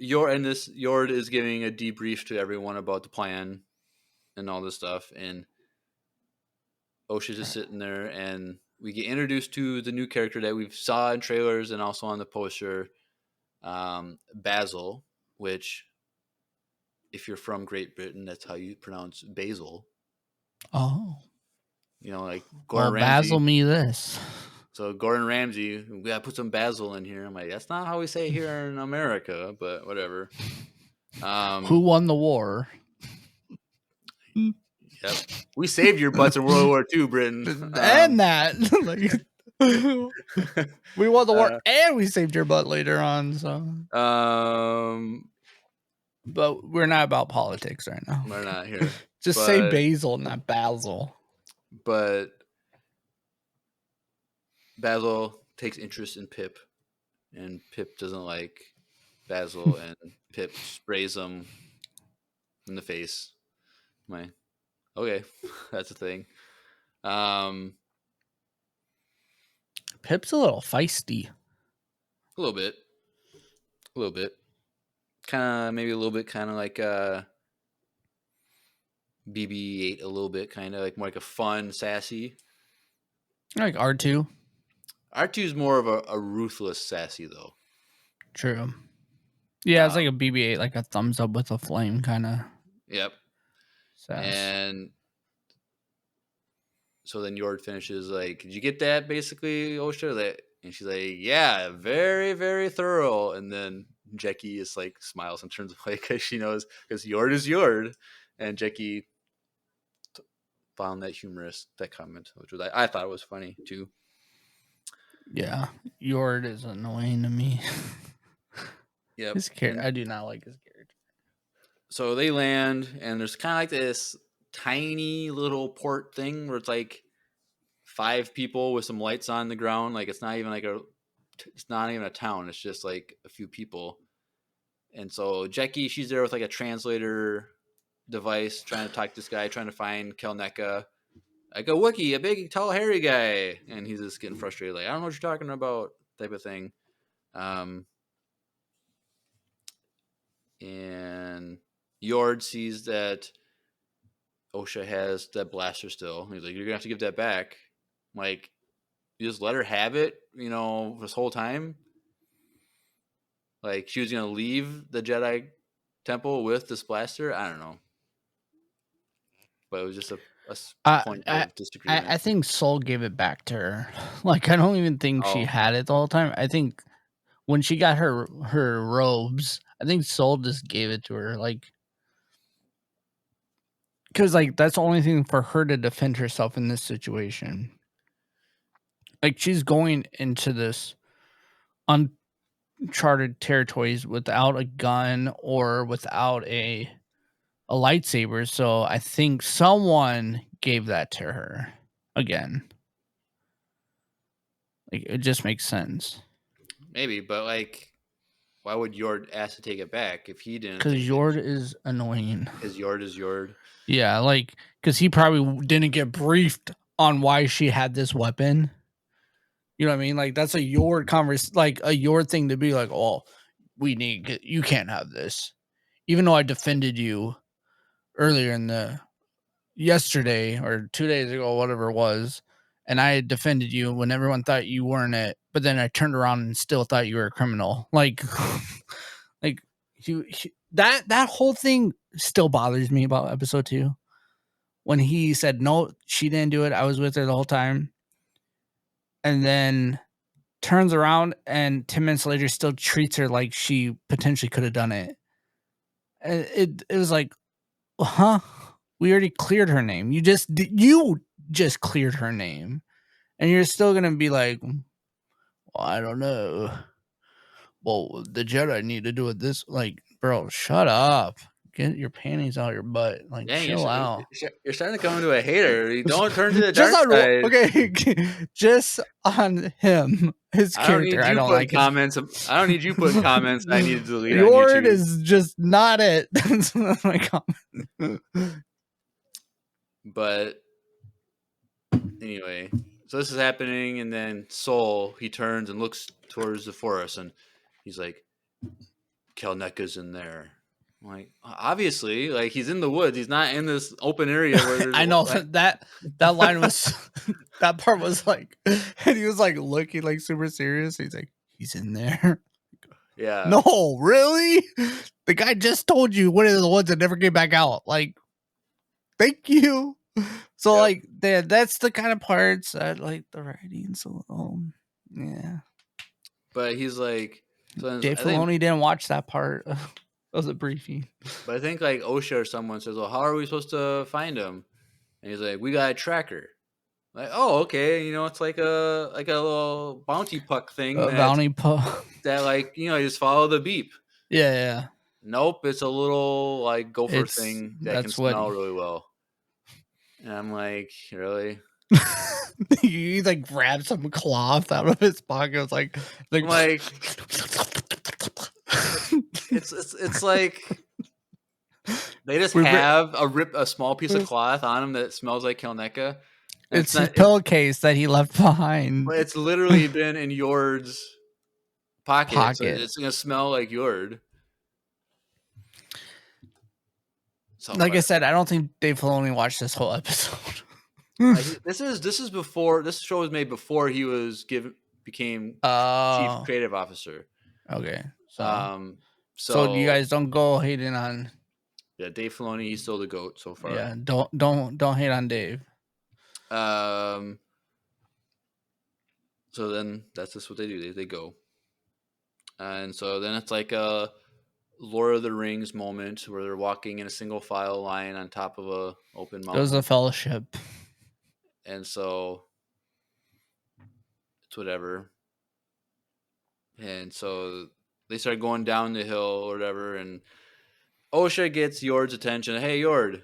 Yord is giving a debrief to everyone about the plan and all this stuff, and Osha's just sitting there, and we get introduced to the new character that we've saw in trailers and also on the poster, Basil, which if you're from Great Britain, that's how you pronounce basil. Oh. Like Well, Gordon Basil Ramsay. me this. So Gordon Ramsay, we gotta put some basil in here. I'm like, that's not how we say it here in America, but whatever. Who Um, won the war? yep. We saved your butts in World War II, Britain. And that. Like, we won the war Uh, and we saved your butt later on. So, um, but we're not about politics right now. we're not here, Just say but basil, not basil. but Basil takes interest in Pip, and Pip doesn't like Basil, and Pip sprays him in the face. My okay, that's a thing. Um, Pip's a little feisty. a little bit, a little bit, kind of maybe a little bit, kind of like BB-8, a little bit, kind of like more like a fun, sassy. Like R2. R2 is more of a ruthless sassy though. True. Yeah, it's like a BB-8, like a thumbs up with a flame kind of Yep. sass. And so then Yord finishes like, "Did you get that?" Basically, Osha. That, and she's like, "Yeah, very, very thorough." And then Jackie is like smiles and turns away because she knows, because Yord is Yord, and Jackie found that humorous, that comment, which was, I thought it was funny too. Yeah, Yord is annoying to me. Yep. His character, And I do not like his character. so they land, and there's kind of like this tiny little port thing where it's like 5 people with some lights on the ground. Like it's not even like it's not even a town. It's just like a few people. And so Jackie, she's there with like a translator device, trying to talk to this guy, trying to find Kelneka, like a Wookiee, a big, tall, hairy guy. And he's just getting frustrated, like, I don't know what you're talking about, type of thing. And Yord sees that Osha has that blaster still. He's like, "You're gonna have to give that back." Like, you just let her have it, this whole time. Like, she was gonna leave the Jedi Temple with this blaster. I don't know, but it was just a I point I of disagreement. I think Soul gave it back to her. Like I don't even think she Oh, had it the whole time. I think when she got her robes, I think Soul just gave it to her. Like because like that's the only thing for her to defend herself in this situation. Like she's going into this uncharted territories without a gun or without a lightsaber. So I think someone gave that to her again. Like it just makes sense maybe, but like, why would Yord ask to take it back if he didn't because think that? Yord is annoying. Because Yord is Yord. Yeah, like because he probably didn't get briefed on why she had this weapon. You know what I mean? Like that's a Yord like a Yord thing to be like, oh, you can't have this. Even though I defended you earlier in the yesterday or 2 days ago, whatever it was, and I defended you when everyone thought you weren't it, but then I turned around and still thought you were a criminal. Like, like that whole thing still bothers me about episode 2 when he said no, she didn't do it. I was with her the whole time, and then turns around and 10 minutes later still treats her like she potentially could have done it. And it was like, huh? We already cleared her name. You just cleared her name, and you're still gonna be like, well, I don't know. Well, the Jedi need to do it this. Like, bro, shut up. Get your panties out of your butt. Like, Dang, chill out. you're starting to come into a hater. You don't turn to the Just dark on side. okay, just on him, his I don't character. need I you don't putting like his. comments. I don't need you putting comments I need to delete on Your word YouTube. is just not it. That's my comment. But anyway, so this is happening, and then Soul, he turns and looks towards the forest, and he's like, Kelneka's in there. I'm like, obviously, like he's in the woods. He's not in this open area where there's I know like, that line was that part was like, and he was like looking like super serious. He's like, he's in there. yeah, No, really? The guy just told you one of the ones that never came back out. Like, thank you. So yep. like that's the kind of parts that like the writing. So yeah. But he's like, so Dave I think, Filoni didn't watch that part of the briefing. but I think like OSHA or someone says, well, how are we supposed to find him? And he's like, we got a tracker. Like, oh, okay, it's like a little bounty puck thing Bounty that like you just follow the beep. Yeah, yeah. Nope, it's a little like gopher It's thing that can that's what smell really well. And I'm like, really? he like grabbed some cloth out of his pocket. It's like I'm like, it's like they just we have a small piece of cloth on him that smells like Kelneka. And it's his pillowcase that he left behind. it's literally been in Yord's pocket, so Pocket. it's gonna smell like Yord. So, Like I but said, I don't think Dave Filoni watched this whole episode. this is before this show was made before he was became chief Oh, creative officer. okay. So Um, So you So guys don't go hating on. yeah, Dave Filoni, he's still the GOAT so far. Yeah, don't hate on Dave. Um, so then that's just what they do. They go, and so then it's like a Lord of the Rings moment where they're walking in a single file line on top of a open It was a mountain, fellowship. and so it's whatever. And so they start going down the hill or whatever, and OSHA gets Yord's attention. Hey, Yord,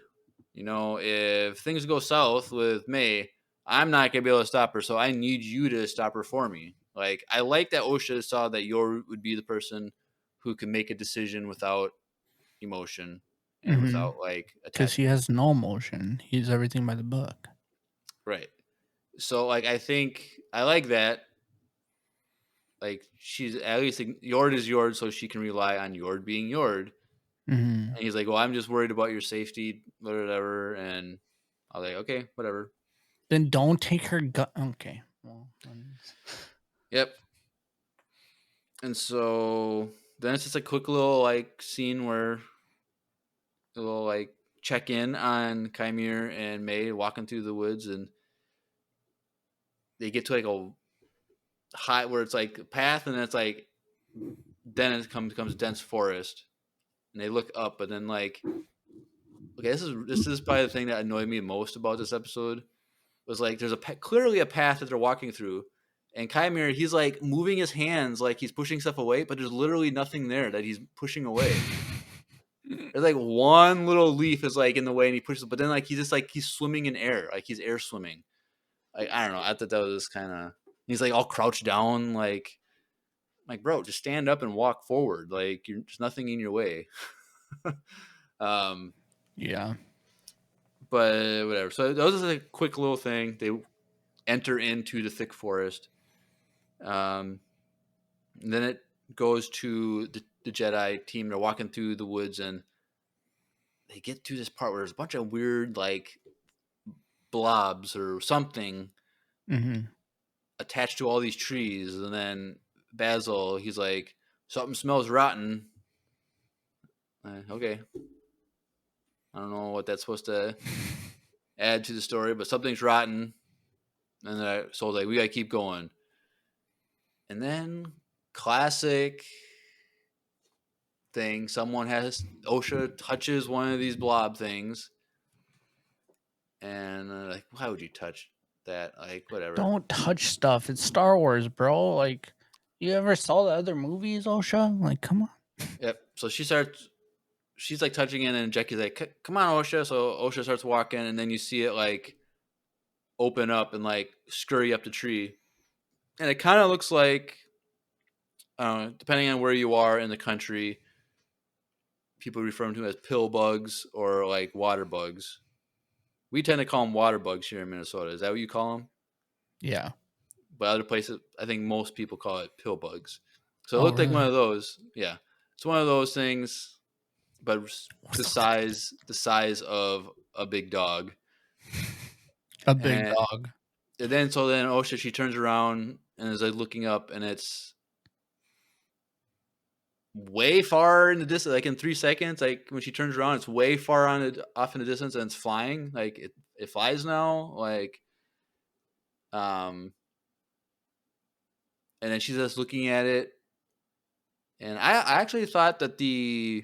if things go south with May, I'm not gonna be able to stop her, so I need you to stop her for me. Like, I like that OSHA saw that Yord would be the person who can make a decision without emotion and Mhm. without like Because he attachment. has no emotion. He's everything by the book. Right. So like I think I like that. Like she's at least Yord is Yord, so she can rely on Yord being Yord. Mhm. And he's like, "Well, I'm just worried about your safety, whatever." And I was like, "Okay, whatever." Then don't take her gun. Okay. Well, Yep. And so then it's just a quick little like scene where a little like check in on Kymir and May walking through the woods, and they get to like a high where it's like a path, and then it's like then it comes dense forest, and they look up, but then like okay, this is probably the thing that annoyed me most about this episode was like there's clearly a path that they're walking through, and Kymir he's like moving his hands like he's pushing stuff away, but there's literally nothing there that he's pushing away. There's like one little leaf is like in the way, and he pushes, but then like he's just like he's swimming in air, like he's air swimming. Like I don't know, I thought that was kind of he's like all crouched down, like bro, just stand up and walk forward, like there's nothing in your way. um, yeah. but whatever. So that was a quick little thing. They enter into the thick forest. Um, and then it goes to the Jedi team. They're walking through the woods, and they get to this part where there's a bunch of weird like blobs or something Mhm. attached to all these trees. And then Basil, he's like, something smells rotten. Okay, I don't know what that's supposed to add to the story, but something's rotten. And then so like we gotta keep going. And then classic thing, someone has OSHA touches one of these blob things, and like, why would you touch that? Like, whatever. Don't touch stuff. It's Star Wars, bro. Like, you ever saw the other movies, Osha? Like, come on. Yep. So she's like touching it, and Jackie's like, "Come on, OSHA." So OSHA starts walking, and then you see it like open up and like scurry up the tree, and it kind of looks like, I don't know, depending on where you are in the country, people refer to them as pill bugs or like water bugs. We tend to call them water bugs here in Minnesota. Is that what you call them? Yeah. But other places, I think most people call it pill bugs. So it Oh, looked like one really? of those. Yeah, it's one of those things, but What's the the look at size of a big dog. a big And dog. then Osha, she turns around and is like looking up, and it's way far in the distance, like in 3 seconds. Like when she turns around, it's way far off in the distance, and it's flying. Like it flies now. Like um, and then she's just looking at it, and I actually thought that the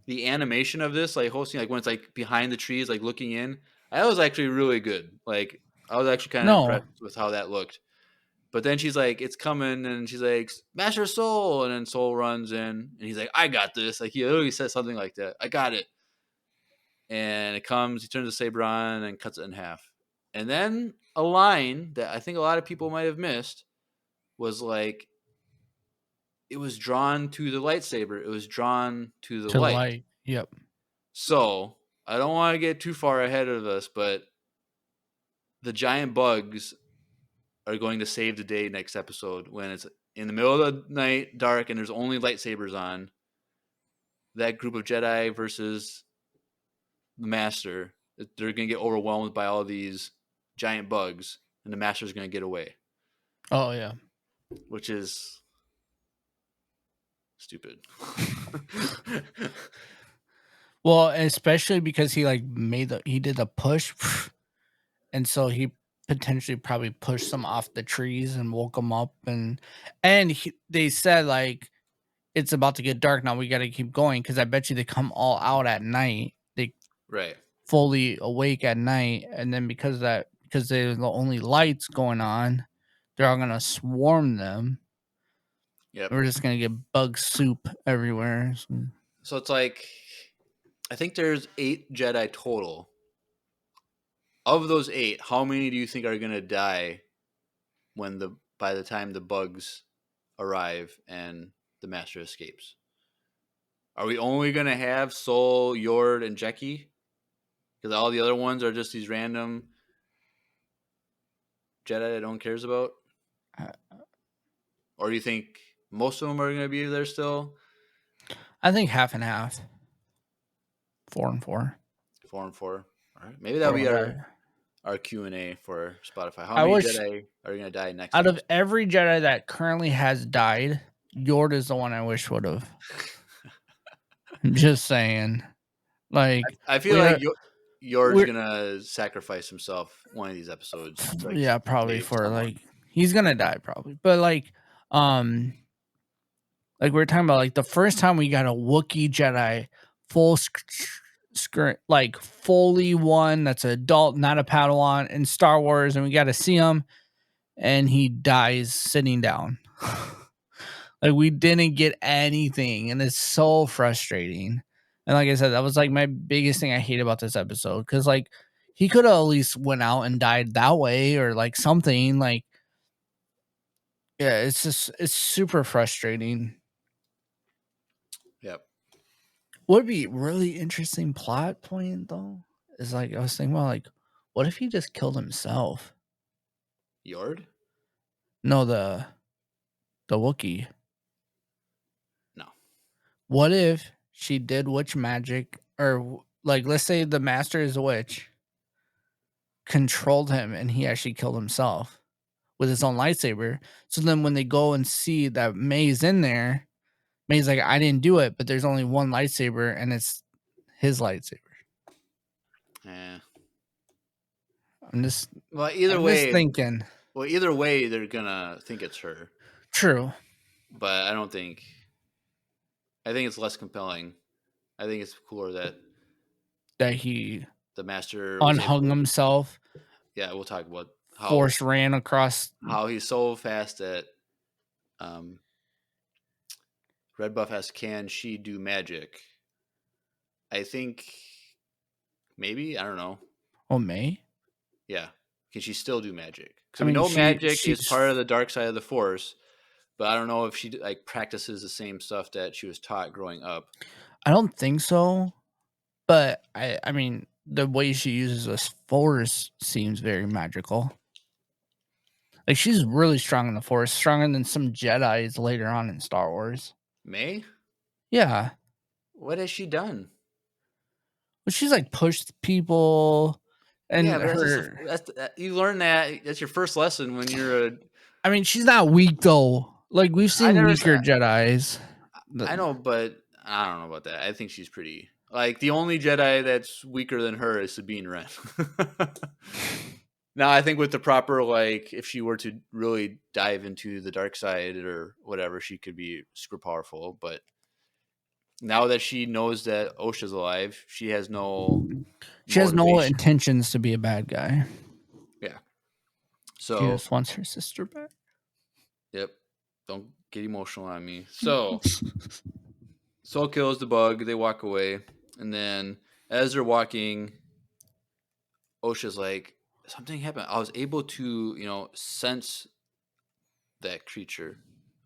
animation of this, like hosting, like when it's like behind the trees, like looking in, that was actually really good. Like I was actually kind of No. impressed with how that looked. But then she's like, "It's coming," and she's like, "Master Soul," and then Soul runs in, and he's like, "I got this." Like he literally says something like that. I got it. And it comes. He turns the saber on and cuts it in half. And then a line that I think a lot of people might have missed was like, it was drawn to the lightsaber. It was drawn to the To the light. light. Yep. So I don't want to get too far ahead of us, but the giant bugs are going to save the day next episode when it's in the middle of the night, dark, and there's only lightsabers on. That group of Jedi versus the Master, they're going to get overwhelmed by all these giant bugs, and the Master's going to get away, Oh, yeah. which is Stupid. Well, especially because he like he did the push, and so he potentially probably pushed them off the trees and woke them up, and they said like it's about to get dark now. We got to keep going because I bet you they come all out at night. They Right. fully awake at night, and then because of that, because they're the only lights going on, they're all gonna swarm them. Yep. We're just gonna get bug soup everywhere. So it's like I think there's 8 Jedi total. Of those 8, how many do you think are going to die when by the time the bugs arrive and the master escapes? Are we only going to have Sol, Yord, and Jeki? Because all the other ones are just these random Jedi that no one cares about? Uh, Or do you think most of them are going to be there still? I think half and half, 4 and 4, 4 and 4. All right, maybe that'll or be whatever. our Q&A for Spotify. How I many wish Jedi are going to die next out of episode? every Jedi that currently has died, Yord is the one I wish would have. I'm just saying, like I feel we like are, Yord's we're gonna sacrifice himself one of these episodes to like yeah, probably save for someone. like he's gonna die probably, but um, like we were talking about, like the first time we got a Wookiee Jedi full skirt, like fully one that's an adult, not a Padawan in Star Wars, and we got to see him, and he dies sitting down. Like we didn't get anything, and it's so frustrating. And like I said, that was like my biggest thing I hate about this episode because like he could have at least went out and died that way or like something. Like yeah, it's super frustrating. Yep. Would be really interesting plot point though is like I was thinking about like what if he just killed himself? Yord? No, the Wookiee. No. What if she did witch magic or like let's say the master is a witch, controlled him, and he actually killed himself with his own lightsaber. So then when they go and see that May's in there, May's like, I didn't do it, but there's only one lightsaber and it's his lightsaber. Yeah. I'm just Well, either I'm just way, thinking. they're gonna think it's her, True. but I don't think. I think it's less compelling. I think it's cooler that That he the master was able unhung to. himself, Yeah, we'll talk about force ran across. how he's so fast that um, Red Buff asks, "Can she do magic?" I think maybe I don't know. Oh, May? Yeah, can she still do magic? I Because we mean, know magic is she's. part of the dark side of the Force, but I don't know if she like practices the same stuff that she was taught growing up. I don't think so, but I mean, the way she uses this force seems very magical. Like she's really strong in the force, stronger than some Jedi's later on in Star Wars. May, Yeah, what has she done? but she's like pushed people, Yeah, and but that's just her. you learn that that's your first lesson when you're a. I mean, she's not weak though. Like we've I seen never. weaker Jedi's. I know, but I don't know about that. I think she's pretty. Like the only Jedi that's weaker than her is Sabine Wren. Now, I think with the proper like, if she were to really dive into the dark side or whatever, she could be super powerful. But now that she knows that Osha's alive, she has no She has no motivation. intentions to be a bad guy. Yeah. She So, just wants her sister back. yep. Don't get emotional on me. So, Soul kills the bug. They walk away, and then as they're walking, Osha's like, something happened. I was able to, sense that creature.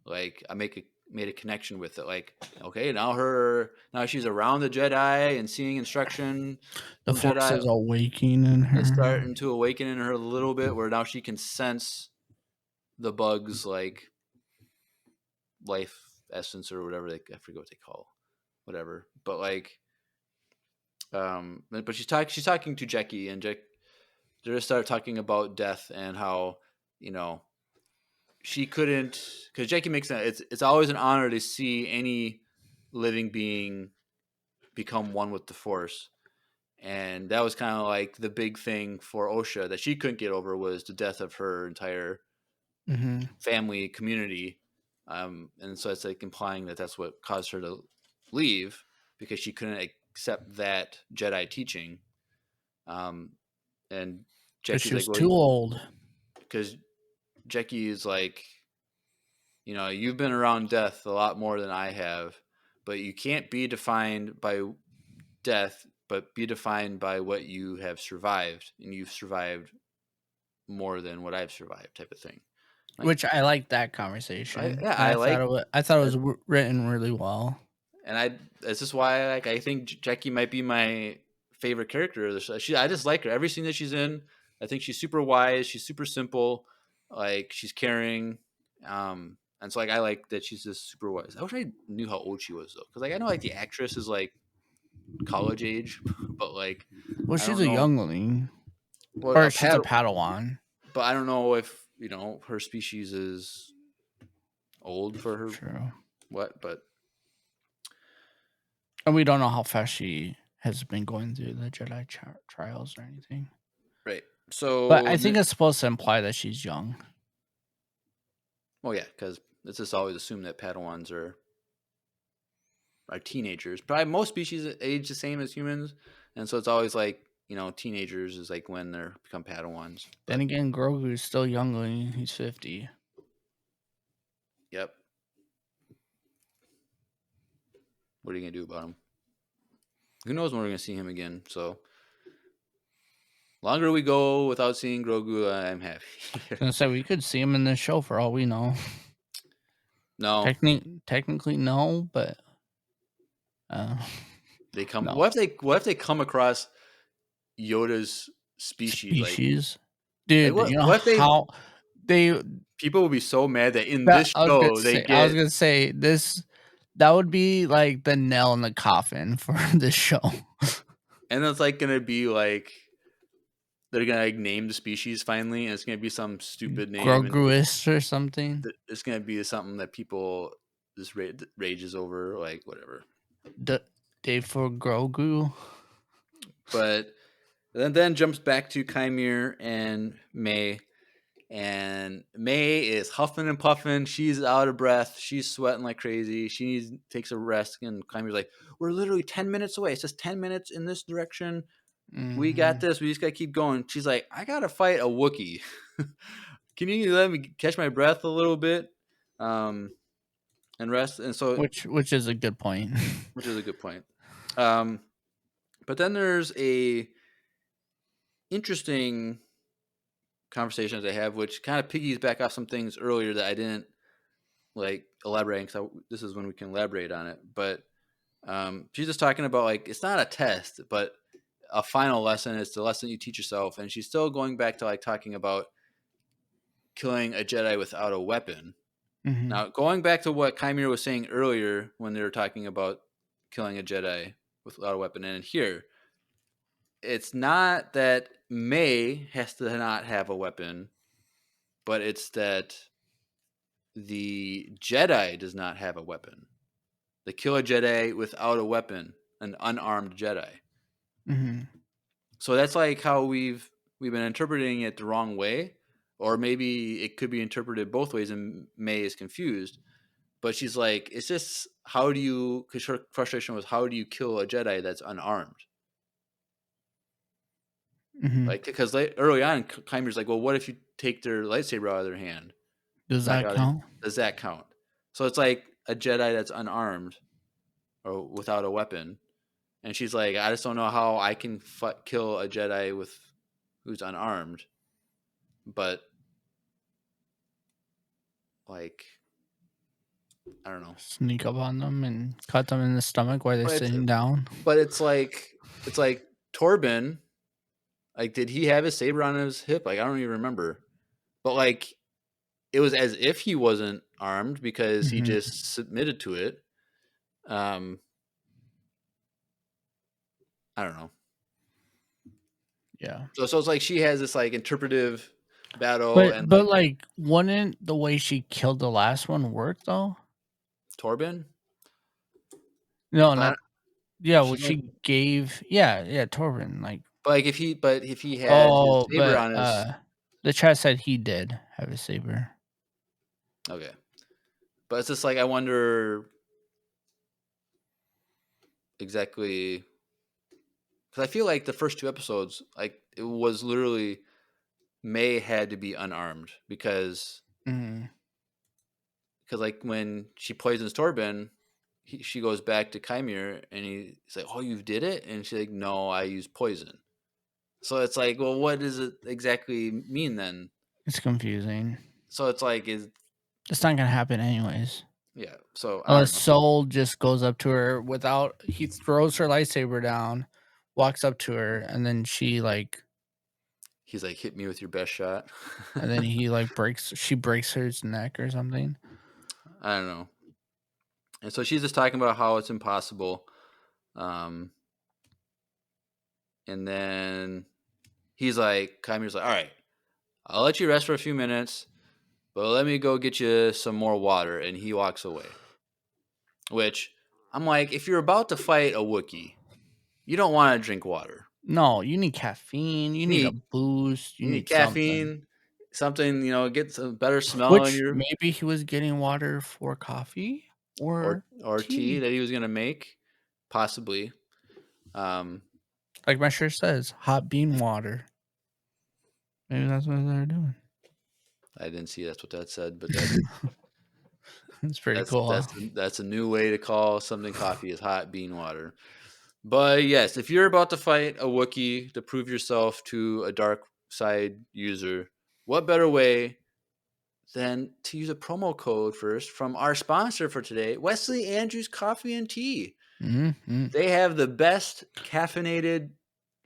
Like made a connection with it. Like, okay, now she's around the Jedi and seeing instruction The from force Jedi is awakening in is her. starting to awaken in her a little bit, where now she can sense the bugs like life essence or whatever I forget what they call whatever. But like but she's talking to Jackie, and Jack they just start talking about death and how, you know, she couldn't, because Jackie makes that it's always an honor to see any living being become one with the Force. And that was kind of like the big thing for Osha that she couldn't get over was the death of her entire Mm-hmm. family community. And so it's like implying that that's what caused her to leave because she couldn't accept that Jedi teaching. And Because she Jackie's like, was well, too old. because Jackie is like, you've been around death a lot more than I have, but you can't be defined by death, but be defined by what you have survived, and you've survived more than what I've survived, type of thing. Like, Which I like that conversation, yeah, and I like, I thought it that. was written really well. And this is why I think Jackie might be my favorite character of the show. I just like her. Every scene that she's in, I think she's super wise. She's super simple. Like she's caring. And so like I like that she's just super wise. I wish I knew how old she was though, because like I know like the actress is like college age, but like Well, I she's don't a know. youngling, Well, or she's a Padawan. but I don't know if her species is old for her. True. What? But And we don't know how fast she has been going through the Jedi trials or anything. right. But I So think it's supposed to imply that she's young. well, yeah, because it's just always assumed that Padawans are teenagers. Probably most species age the same as humans, and so it's always like teenagers is like when they become Padawans. Then But again, Grogu is still youngling. He's 50. yep, what are you gonna do about him? Who knows when we're gonna see him again? So longer we go without seeing Grogu, I'm happy. And so we could see him in this show for all we know. No, Technically, no, but uh, they come. no. What if they come across Yoda's species? Species. Like Dude, what? you know What if they? how they People will be so mad that in that this I was gonna show they say I was get, gonna say this that would be like the nail in the coffin for this show. and it's like gonna be like they're gonna like name the species finally, and it's gonna be some stupid name, and Groguist or something. it's gonna be something that people just rages over, like whatever. D- Day for Grogu. But then jumps back to Kymir and May is huffing and puffing. She's out of breath. She's sweating like crazy. Takes a rest, and Kymir's like, "We're literally 10 minutes away. It's just 10 minutes in this direction. We got Mhm. this. We just gotta keep going." She's like, "I gotta fight a Wookiee. Can you let me catch my breath a little bit, and rest?" And so, Which is a good point. which is a good point. Um, but then there's a interesting conversations they have, which kind of piggies back off some things earlier that I didn't like elaborate. Because this is when we can elaborate on it. But she's just talking about like it's not a test, but a final lesson is the lesson you teach yourself. And she's still going back to like talking about killing a Jedi without a weapon. Mhm. Now, going back to what Kymir was saying earlier when they were talking about killing a Jedi without a weapon, and here, it's not that May has to not have a weapon, but it's that the Jedi does not have a weapon. They kill a Jedi without a weapon, an unarmed Jedi. Mhm. So that's like how we've been interpreting it the wrong way, or maybe it could be interpreted both ways, and May is confused. But she's like, it's just how do you? Because her frustration was, how do you kill a Jedi that's unarmed? Mhm. Like, because early on, Kymer's like, well, what if you take their lightsaber out of their hand? Does Knock that out. count? Does that count? So it's like a Jedi that's unarmed or without a weapon, and she's like, I just don't know how I can kill a Jedi who's unarmed, but like I don't know. Sneak up on them and cut them in the stomach while they're But sitting down. it's like Torben. Like, did he have his saber on his hip? Like, I don't even remember. But like, it was as if he wasn't armed because he Mhm. just submitted to it. Um, I don't know. Yeah. So it's like she has this like interpretive battle But and but like like, wouldn't the way she killed the last one work though? Torben. No, not But yeah. she What don't. she gave, yeah, Torben. Like, But like if he had his oh, saber but on his. the chat said he did have a saber. Okay, but it's just like I wonder exactly because I feel like the first two episodes, like it was literally May had to be unarmed Mhm. because like when she poisons Torben, she goes back to Chimere and he's like, "Oh, you did it," and she's like, "No, I used poison." So it's like, well, what does it exactly mean then? It's confusing. So it's like, is It's not gonna happen anyways. yeah. So I Unless don't know. Soul just goes up to her without he throws her lightsaber down, walks up to her, and then He's like, hit me with your best shot. he like breaks her neck or something. I don't know. And so she's just talking about how it's impossible. Um, and then he's like, Chimere's like, all right, I'll let you rest for a few minutes, but let me go get you some more water. And he walks away. Which I'm like, if you're about to fight a Wookiee, you don't want to drink water. No, you need caffeine, you You need a need boost, you you need need something. caffeine, something get some better smell in Which your maybe he was getting water for coffee or or tea tea. that he was gonna make, possibly. Um, Like my shirt says, hot bean water. Maybe that's what they're doing. I didn't see that's what that said, but that's It's pretty that's cool. that's that's a new way to call something coffee is hot bean water. But yes, if you're about to fight a Wookiee to prove yourself to a dark side user, what better way than to use a promo code first from our sponsor for today, Wesley Andrews Coffee and Tea. Mm-hmm. They have the best caffeinated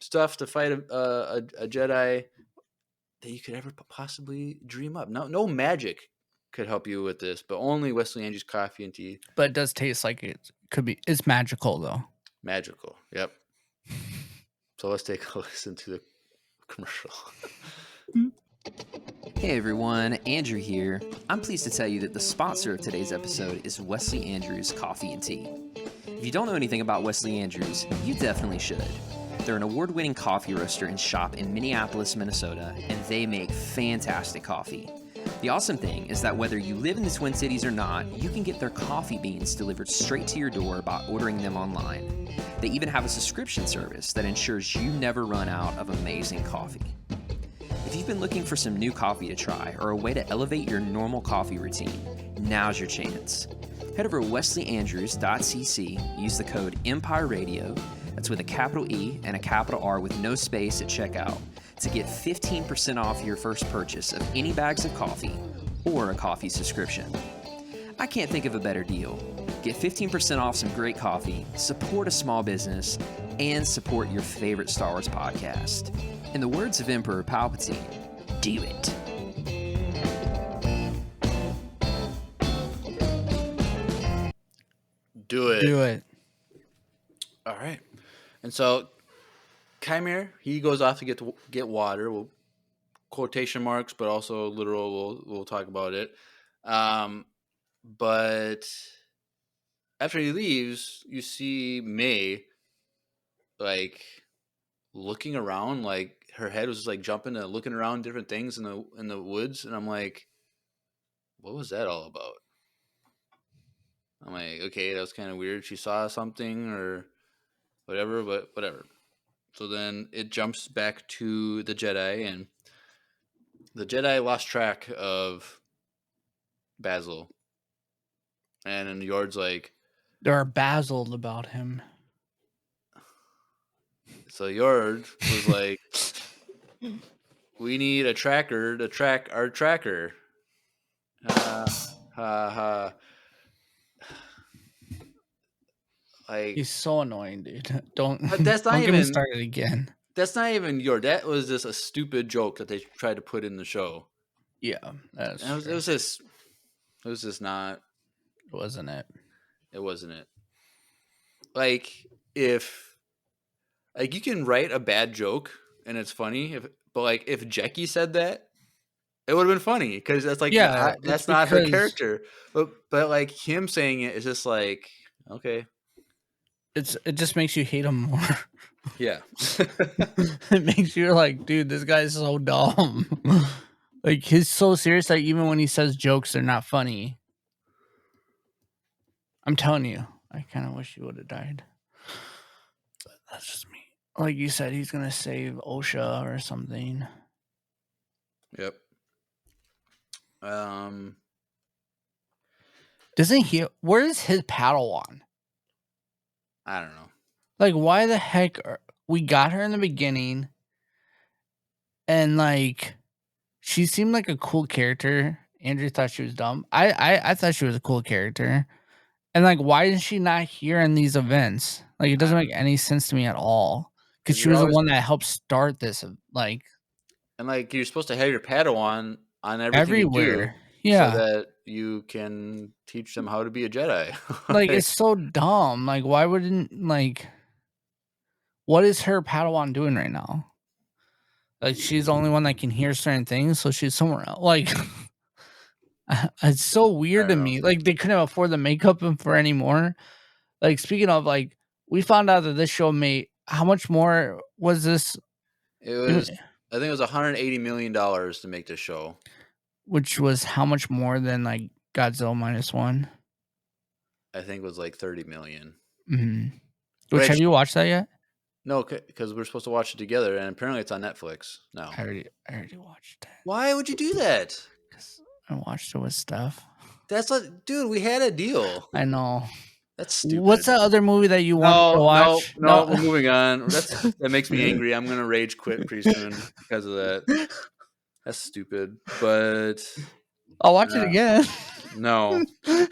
stuff to fight a Jedi that you could ever possibly dream up. No magic could help you with this, but only Wesley Andrews Coffee and Tea. But it does taste like it could be. It's magical though. Magical. Yep. So let's take a listen to the commercial. Hey everyone, Andrew here. I'm pleased to tell you that the sponsor of today's episode is Wesley Andrews Coffee and Tea. If you don't know anything about Wesley Andrews, you definitely should. They're an award-winning coffee roaster and shop in Minneapolis, Minnesota, and they make fantastic coffee. The awesome thing is that whether you live in the Twin Cities or not, you can get their coffee beans delivered straight to your door by ordering them online. They even have a subscription service that ensures you never run out of amazing coffee. If you've been looking for some new coffee to try or a way to elevate your normal coffee routine, now's your chance. Head over to wesleyandrews.cc, use the code Empire Radio, that's with a capital E and a capital R with no space at checkout, to get 15% off your first purchase of any bags of coffee or a coffee subscription. I can't think of a better deal. Get 15% off some great coffee, support a small business, and support your favorite Star Wars podcast. In the words of Emperor Palpatine, do it. Do it. Do it. All right. And so Chimere, he goes off to get water. Well, quotation marks, but also literal. We'll talk about it. But after he leaves, you see May like looking around, like her head was just like jumping and looking around different things in the woods, and I'm like, what was that all about? I'm like, okay, that was kind of weird. She saw something or whatever, but whatever. So then it jumps back to the Jedi, and the Jedi lost track of Basil, and then Yord's like, They're basiled about him. so Yord was like, we need a tracker to track our tracker. Ha ha ha. Like, He's so annoying, dude. Don't but that's not don't get me even started again. Yord. That was just a stupid joke that they tried to put in the show. Yeah, that's And true. it was just not. Wasn't it? It wasn't it. Like if like you can write a bad joke and it's funny, but like if Jackie said that, It would have been funny because that's like Yeah, it's that's not her because character. But like him saying it is just like okay, it just makes you hate him more. yeah, It makes you like, dude, this guy's so dumb. Like he's so serious that even when he says jokes, they're not funny. I'm telling you, I kind of wish he would have died. But that's just me. Like you said, he's gonna save OSHA or something. yep. Doesn't he? Where's his Padawan? I don't know. Like, why the heck? We got her in the beginning, and like, she seemed like a cool character. Andrew thought she was dumb. I thought she was a cool character. And like, why is she not here in these events? Like, it doesn't make any sense to me at all. Because Because she you're was the always one that helped start this. Like, and like you're supposed to have your Padawan on everything you do, everywhere. so Yeah. that you can teach them how to be a Jedi. Like, it's so dumb. Like, why wouldn't like? What is her Padawan doing right now? Like, she's the only one that can hear certain things, so she's somewhere else. Like, it's so I weird don't to know. me. Like, they couldn't afford the makeup for anymore. Like, speaking of, like, we found out that this show made how much more was this? It was I think it was $180 million to make this show. Which was how much more than like Godzilla -1? I think it was like 30 million. Mhm. Which have you watched that yet? No, because we're supposed to watch it together, and apparently it's on Netflix now. I already watched it Why would you do that? because I watched it with stuff. That's like, dude, we had a deal. I know. That's What's stupid. that other movie that you wanted to No, no, watch? no. We're moving on. That makes me angry. I'm gonna rage quit pretty soon because of that. That's stupid. But I'll watch it again. no, No,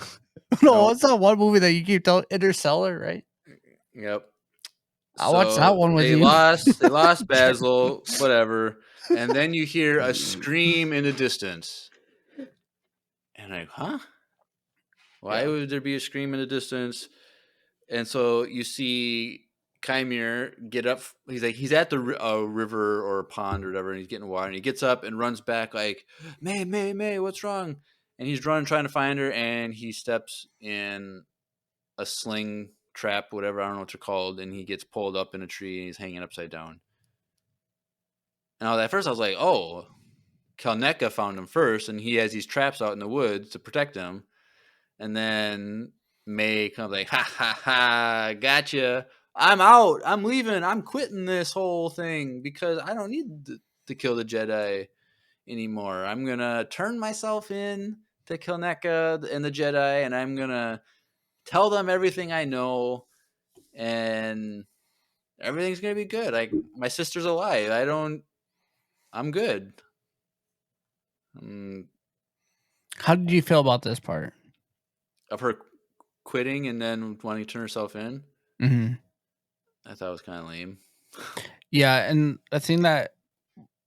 no. what's that one movie that you keep telling Interstellar, right? Yep. I'll watch that one with they you. lost Basil, whatever, and then you hear a scream in the distance, and I'm like, huh? Why Yeah. would there be a scream in the distance? And so you see Kymir get up. He's at the river or a pond or whatever, and he's getting water. And he gets up and runs back like, May, what's wrong? And he's running trying to find her, and he steps in a sling trap, whatever, I don't know what they're called, and he gets pulled up in a tree and he's hanging upside down. And at first I was like, oh, Kalneka found him first, and he has these traps out in the woods to protect him. And then May comes like, ha ha ha, gotcha. I'm out. I'm leaving. I'm quitting this whole thing because I don't need to kill the Jedi anymore. I'm gonna turn myself in to Kalneka and the Jedi, and I'm gonna tell them everything I know, and everything's gonna be good. Like my sister's alive. I'm good. How did you feel about this part? Of her quitting and then wanting to turn herself in. Mm-hmm. I thought it was kind of lame. Yeah, and the thing that,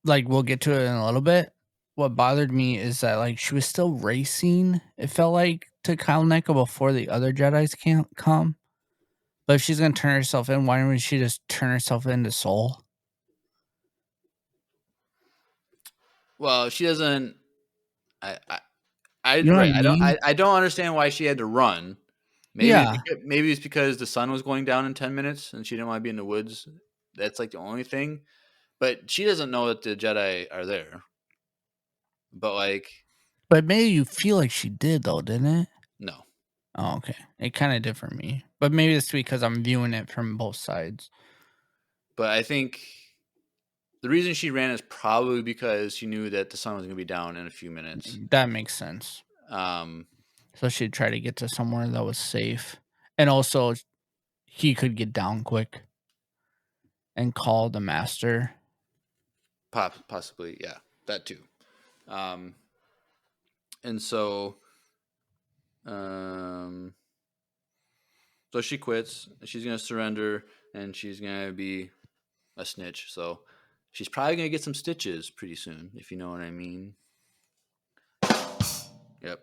like, we'll get to it in a little bit. What bothered me is that, like, she was still racing. It felt like to Kyle Neko before the other Jedi's can't come. But if she's gonna turn herself in, why don't she just turn herself into Soul? Well, she doesn't. You know what I Right. mean? I don't understand why she had to run. Yeah, Maybe it's because the sun was going down in 10 minutes and she didn't want to be in the woods. That's like the only thing. But she doesn't know that the Jedi are there. But like, but maybe you feel like she did though, didn't it? no. Oh, okay. It kind of did for me, but maybe it's because I'm viewing it from both sides. But I think the reason she ran is probably because she knew that the sun was going to be down in a few minutes. That makes sense. So she'd try to get to somewhere that was safe, and also he could get down quick and call the master. Possibly, yeah, that too. And so she quits. She's gonna surrender, and she's gonna be a snitch. So she's probably gonna get some stitches pretty soon, if you know what I mean. Yep.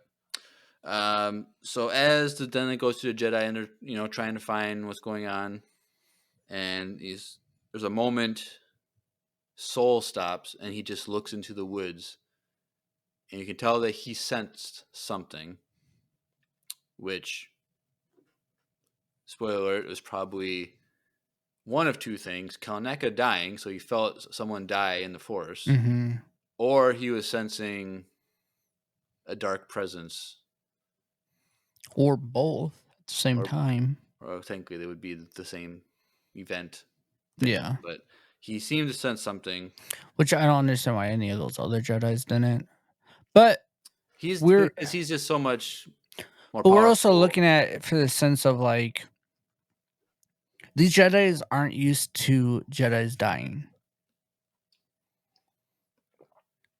So then it goes to the Jedi, and they're trying to find what's going on, and there's a moment. Soul stops, and he just looks into the woods, and you can tell that he sensed something, which, spoiler alert, was probably one of two things: Kalneka dying, so he felt someone die in the Force, Mm-hmm. or he was sensing a dark presence. Or both at the same time. Or technically, they would be the same event thing. Yeah. But he seemed to sense something. Which I don't understand why any of those other Jedis didn't. But He's we're just so much more but powerful. we're also looking at it for the sense of like these Jedis aren't used to Jedis dying.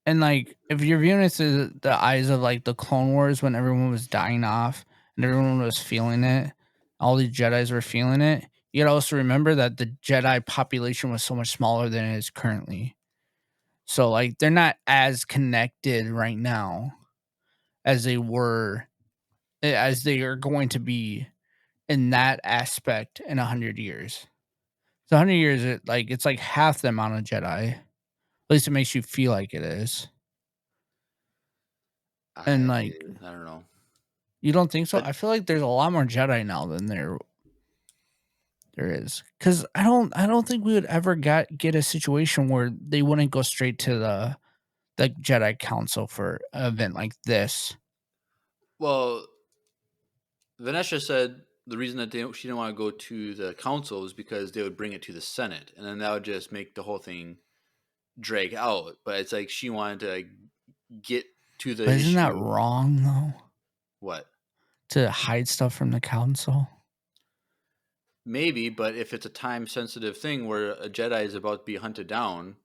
And like if you're viewing it through the eyes of like the Clone Wars when everyone was dying off and everyone was feeling it, all these Jedis were feeling it. You gotta also remember that the Jedi population was so much smaller than it is currently. So like they're not as connected right now as they were as they are going to be in that aspect in 100 years. So 100 years it's like half the amount of Jedi. At least it makes you feel like it is. And like I don't know. you don't think so? But- I feel like there's a lot more Jedi now than there is. Cuz I don't think we would ever get a situation where they wouldn't go straight to the Jedi Council for an event like this. Well, Vanessa said the reason that she didn't want to go to the council is because they would bring it to the Senate, and then that would just make the whole thing drag out. But it's like she wanted to get to the But issue. isn't that wrong though? What? To hide stuff from the council? Maybe, but if it's a time-sensitive thing where a Jedi is about to be hunted down,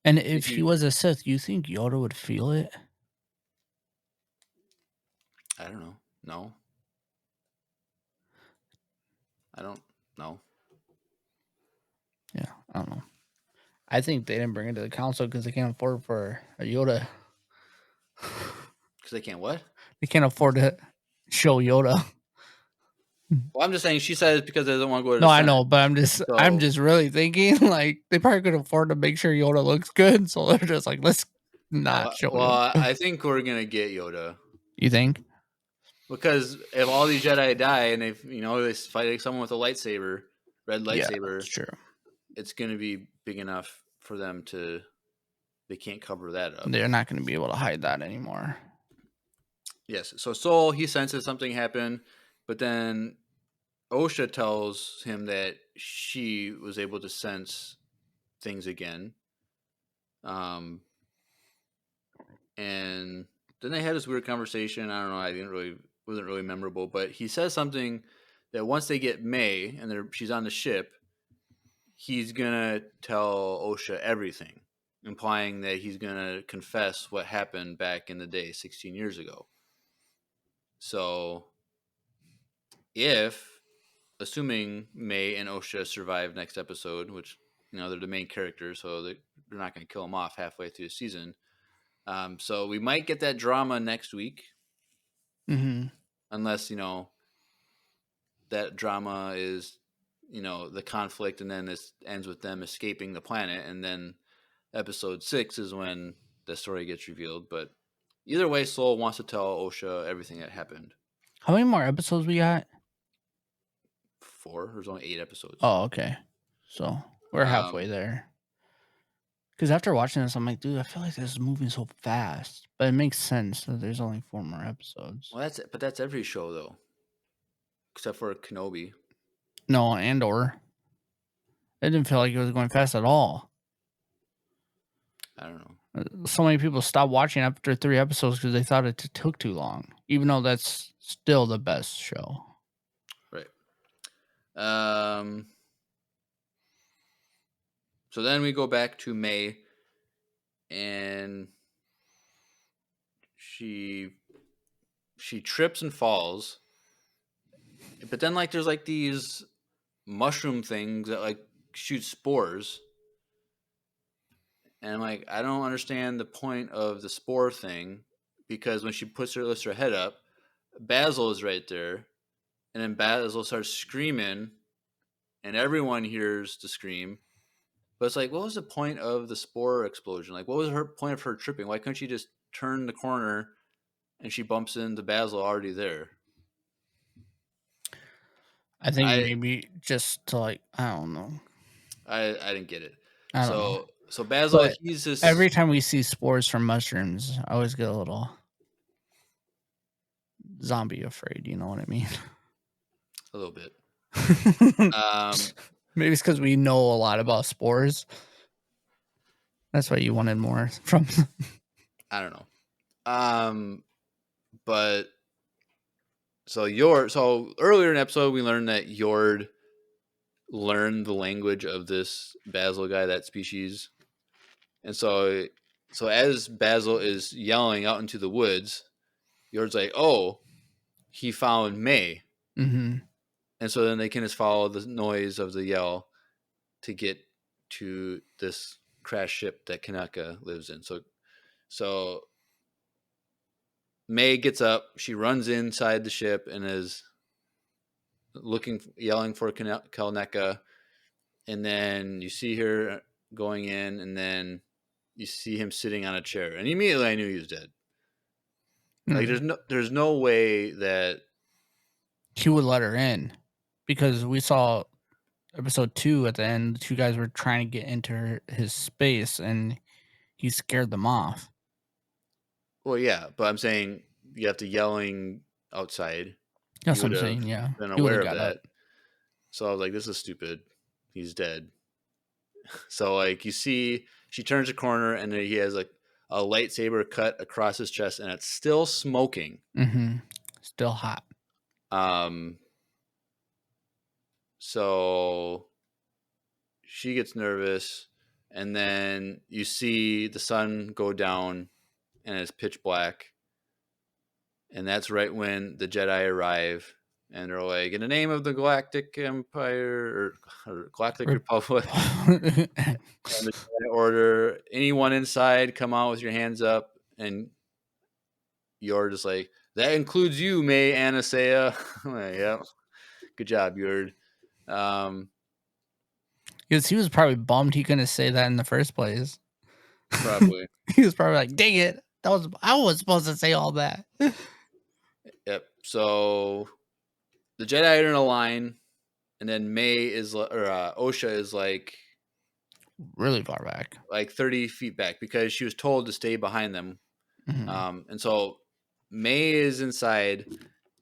And if he was a Sith, you think Yoda would feel it? I don't know. No. I don't know. Yeah, I don't know. I think they didn't bring it to the council because they can't afford for a Yoda. Because they can't what? They can't afford to show Yoda. Well, I'm just saying she said it's because they don't want to go to No, the I Senate. know, but I'm just really thinking like they probably could afford to make sure Yoda looks good, so they're just like, let's not show Well, Yoda. I think we're gonna get Yoda. You think? Because if all these Jedi die and they fight someone with a lightsaber, red lightsaber, Yeah, that's true. it's going to be big enough for them to. They can't cover that up. They're not going to be able to hide that anymore. Yes. So Soul, he senses something happen, but then Osha tells him that she was able to sense things again. And then they had this weird conversation. I don't know. Wasn't really memorable, but he says something that once they get May and she's on the ship, he's gonna tell Osha everything, implying that he's gonna confess what happened back in the day, 16 years ago. So, assuming May and Osha survive next episode, which they're the main characters, so they're not gonna kill them off halfway through the season. So we might get that drama next week. Mm-hmm. Unless that drama is the conflict, and then this ends with them escaping the planet, and then episode 6 is when the story gets revealed. But either way, Soul wants to tell Osha everything that happened. How many more episodes we got? 4. There's only 8 episodes. Oh, okay. So we're halfway there. Because after watching this, I'm like, dude, I feel like this is moving so fast. But it makes sense that there's only 4 more episodes. Well, that's every show though, except for Kenobi. No, Andor. It didn't feel like it was going fast at all. I don't know. So many people stopped watching after 3 episodes because they thought it took too long, even though that's still the best show. Right. So then we go back to May, and she trips and falls, but then there's these mushroom things that shoot spores, and I'm like, I don't understand the point of the spore thing, because when she lifts her head up, Basil is right there, and then Basil starts screaming, and everyone hears the scream, But it's like, what was the point of the spore explosion? Like, what was her point of her tripping? Why couldn't she just turn the corner and she bumps into Basil already there? I think I maybe just to like, I don't know. I didn't get it. I don't know. So Basil, But he's just every time we see spores from mushrooms, I always get a little zombie afraid. You know what I mean? a little bit. Maybe it's because we know a lot about spores. That's why you wanted more from. I don't know. But so earlier in the episode we learned that Yord learned the language of this Basil guy, that species. And so as Basil is yelling out into the woods, Yord's like, "Oh, he found May." Mm-hmm. And so then they can just follow the noise of the yell to get to this crash ship that Kanaka lives in. So May gets up, she runs inside the ship and is yelling for Kanaka, and then you see her going in, and then you see him sitting on a chair, and immediately I knew he was dead. Like there's no way that he would let her in, because we saw episode 2 at the end. The two guys were trying to get into his space, and he scared them off. Well, yeah, but I'm saying you have to yelling outside. That's what I'm saying. Yeah, been he aware would've of got that. up. So I was like, this is stupid. He's dead. So like you see, she turns a corner and he has like a lightsaber cut across his chest, and it's still smoking. Mm-hmm. Still hot. So she gets nervous, and then you see the sun go down, and it's pitch black. And that's right when the Jedi arrive, and they're like, in the name of the Galactic Empire or Galactic Republic and the Jedi Order, anyone inside, come out with your hands up. And you're just like, that includes you, May Anasea. Like, yep. Good job, Yord. Because he was probably bummed he couldn't say that in the first place. Probably. He was probably like, dang it. I was supposed to say all that. Yep. So the Jedi are in a line, and then Osha is like really far back, like 30 feet back, because she was told to stay behind them. Mm-hmm. And so May is inside,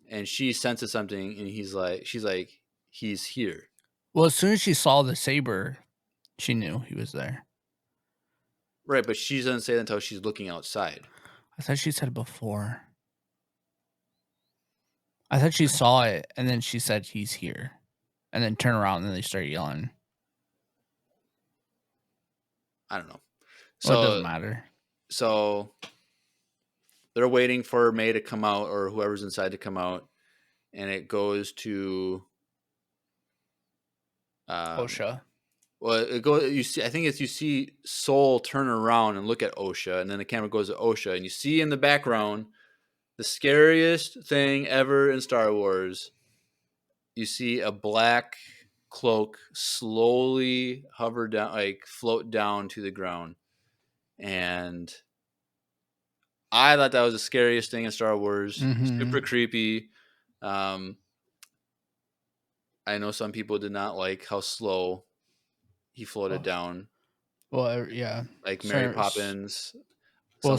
and she senses something, and she's like, he's here. Well, as soon as she saw the saber, she knew he was there. Right, but she doesn't say that until she's looking outside. I thought she said it before. I thought she saw it, and then she said he's here, and then turn around, and then they start yelling. I don't know. So it doesn't matter. So they're waiting for May to come out, or whoever's inside to come out, and it goes to Osha. Well, it goes. You see, I think it's you see Soul turn around and look at Osha, and then the camera goes to Osha, and you see in the background the scariest thing ever in Star Wars. You see a black cloak slowly hover down, like float down to the ground, and I thought that was the scariest thing in Star Wars. Mm-hmm. Super creepy. I know some people did not like how slow he floated down. Well, yeah. Like Mary Poppins. Well,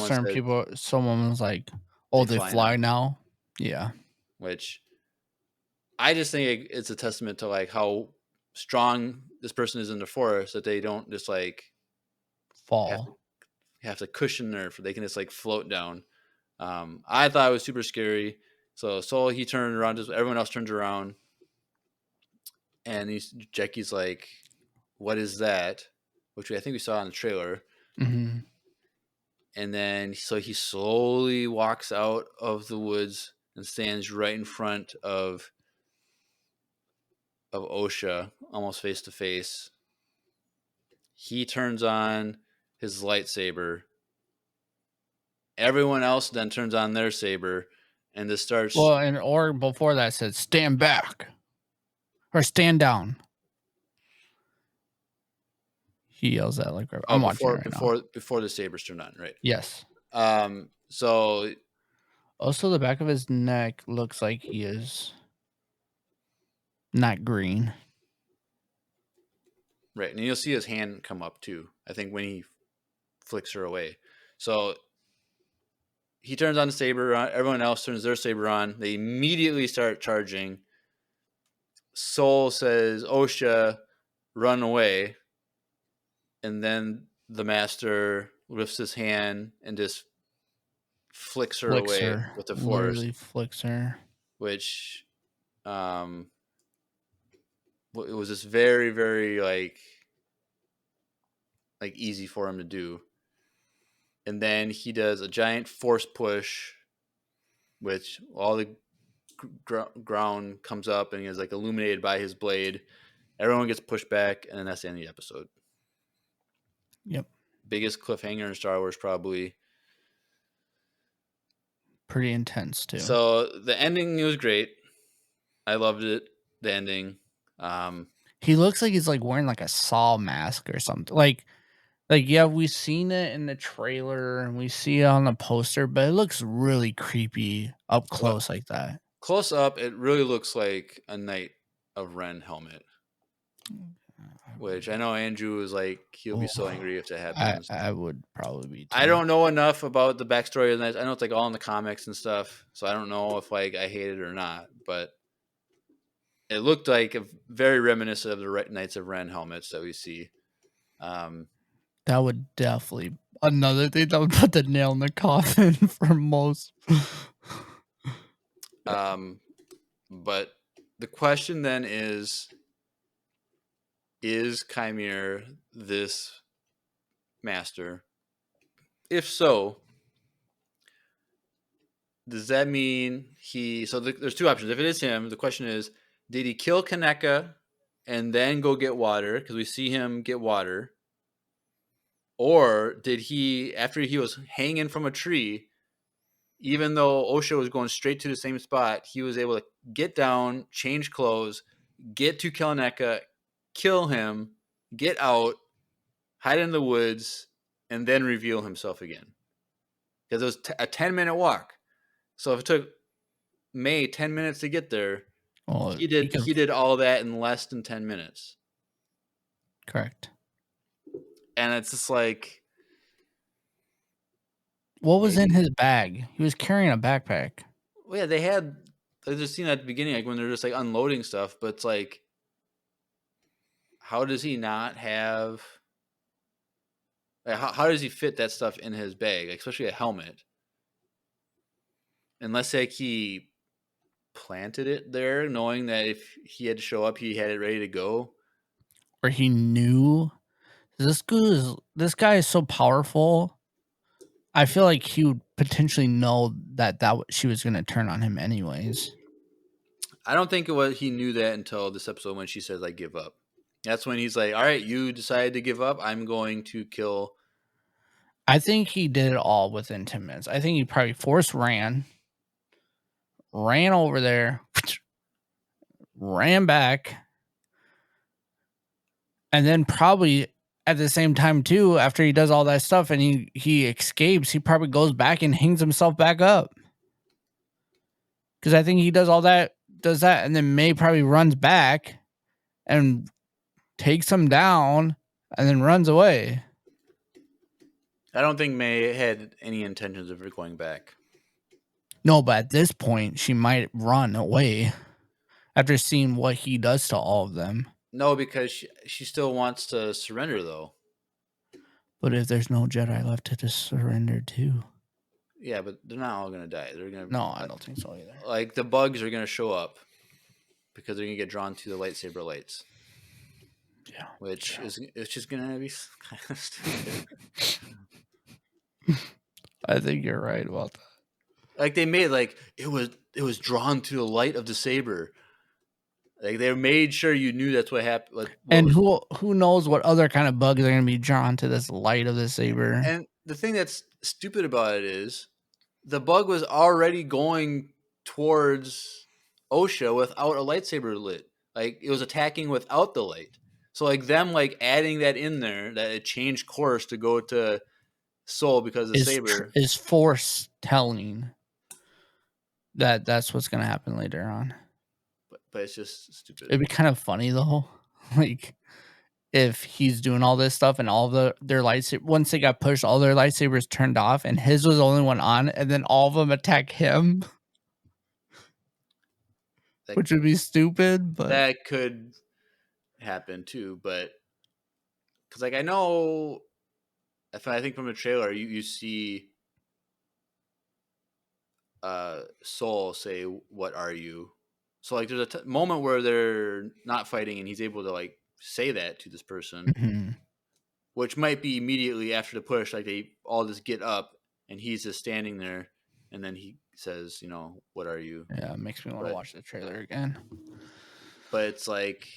someone was like, oh, they fly now? Yeah. Which I just think it's a testament to like how strong this person is in the forest, that they don't just like fall. Have to cushion they can just like float down. I thought it was super scary. So Soul, he turned around, just everyone else turns around, and Jackie's like, what is that? Which I think we saw in the trailer. Mm-hmm. And then so he slowly walks out of the woods and stands right in front of Osha, almost face to face. He turns on his lightsaber. Everyone else then turns on their saber, and this starts. Well, or before that said, stand back or stand down. He yells that like Oh, I'm watching it right now. before the sabers turn on, right? Yes. So Also, the back of his neck looks like he is not green. right, and you'll see his hand come up too. I think when he flicks her away. So he turns on the saber. Everyone else turns their saber on. They immediately start charging. Soul says, "Osha, run away," and then the master lifts his hand and just flicks her Flicks away her. with the force, Literally flicks her. which it was just very, very like easy for him to do. And then he does a giant force push, which all the ground comes up and is like illuminated by his blade. Everyone gets pushed back, and then that's the end of the episode. Yep. Biggest cliffhanger in Star Wars, probably. Pretty intense too. So the ending was great. I loved it. The ending. He looks like he's like wearing like a Saw mask or something. Like yeah, we've seen it in the trailer and we see it on the poster, but it looks really creepy up close like that. Close up, it really looks like a Knight of Ren helmet. Which I know Andrew is like, he'll be so angry if that happens. I would probably be too. I don't know enough about the backstory of Knights. I know it's like all in the comics and stuff, so I don't know if like I hate it or not. But it looked like a very reminiscent of the Knights of Ren helmets that we see. That would definitely another thing that would put the nail in the coffin for most. But the question then is Chimere this master? If so, does that mean there's two options. If it is him, the question is, did he kill Kaneka and then go get water? Because we see him get water. Or did he, after he was hanging from a tree, even though Osha was going straight to the same spot, he was able to get down, change clothes, get to Kaneka, kill him, get out, hide in the woods, and then reveal himself again? Because it was a 10-minute walk. So if it took May 10 minutes to get there, he did all that in less than 10 minutes. Correct. And it's just like, what was in his bag? He was carrying a backpack. Well, yeah, there's a scene at the beginning, like when they're just like unloading stuff, but it's like, how does he not have, like, how does he fit that stuff in his bag, like, especially a helmet? Unless like he planted it there, knowing that if he had to show up, he had it ready to go. Or he knew this guy is so powerful. I feel like he would potentially know that she was going to turn on him anyways. I don't think he knew that until this episode when she says, "I give up." That's when he's like, "All right, you decided to give up. I'm going to kill." I think he did it all within 10 minutes. I think he probably ran over there, ran back, and then probably at the same time too, after he does all that stuff and he escapes, he probably goes back and hangs himself back up. Because I think he does that, and then May probably runs back and takes him down and then runs away. I don't think May had any intentions of going back. No, but at this point, she might run away after seeing what he does to all of them. No, because she still wants to surrender, though. But if there's no Jedi left to just surrender to. Yeah, but they're not all going to die. They're going to. No, I don't think so either. Like, the bugs are going to show up because they're going to get drawn to the lightsaber lights. Yeah. Which is just going to be kind of stupid. I think you're right about that. Like, they made, like, it was drawn to the light of the saber. Like, they made sure you knew that's what happened. Like, and who knows what other kind of bugs are going to be drawn to this light of the saber. And the thing that's stupid about it is the bug was already going towards Osha without a lightsaber lit. Like, it was attacking without the light. So like them like adding that in there, that it changed course to go to Soul because of the saber. Is Force telling that that's what's gonna happen later on? But it's just stupid. It'd be kind of funny though, like if he's doing all this stuff and all their lightsabers, once they got pushed, all their lightsabers turned off, and his was the only one on, and then all of them attack him, That, which would be stupid. But that could happen too, but because like I know, I think from the trailer you see Soul say, "What are you?" So like there's a moment where they're not fighting and he's able to like say that to this person, mhm. which might be immediately after the push. Like they all just get up and he's just standing there, and then he says, "What are you?" Yeah, it makes me want to watch the trailer again. But it's like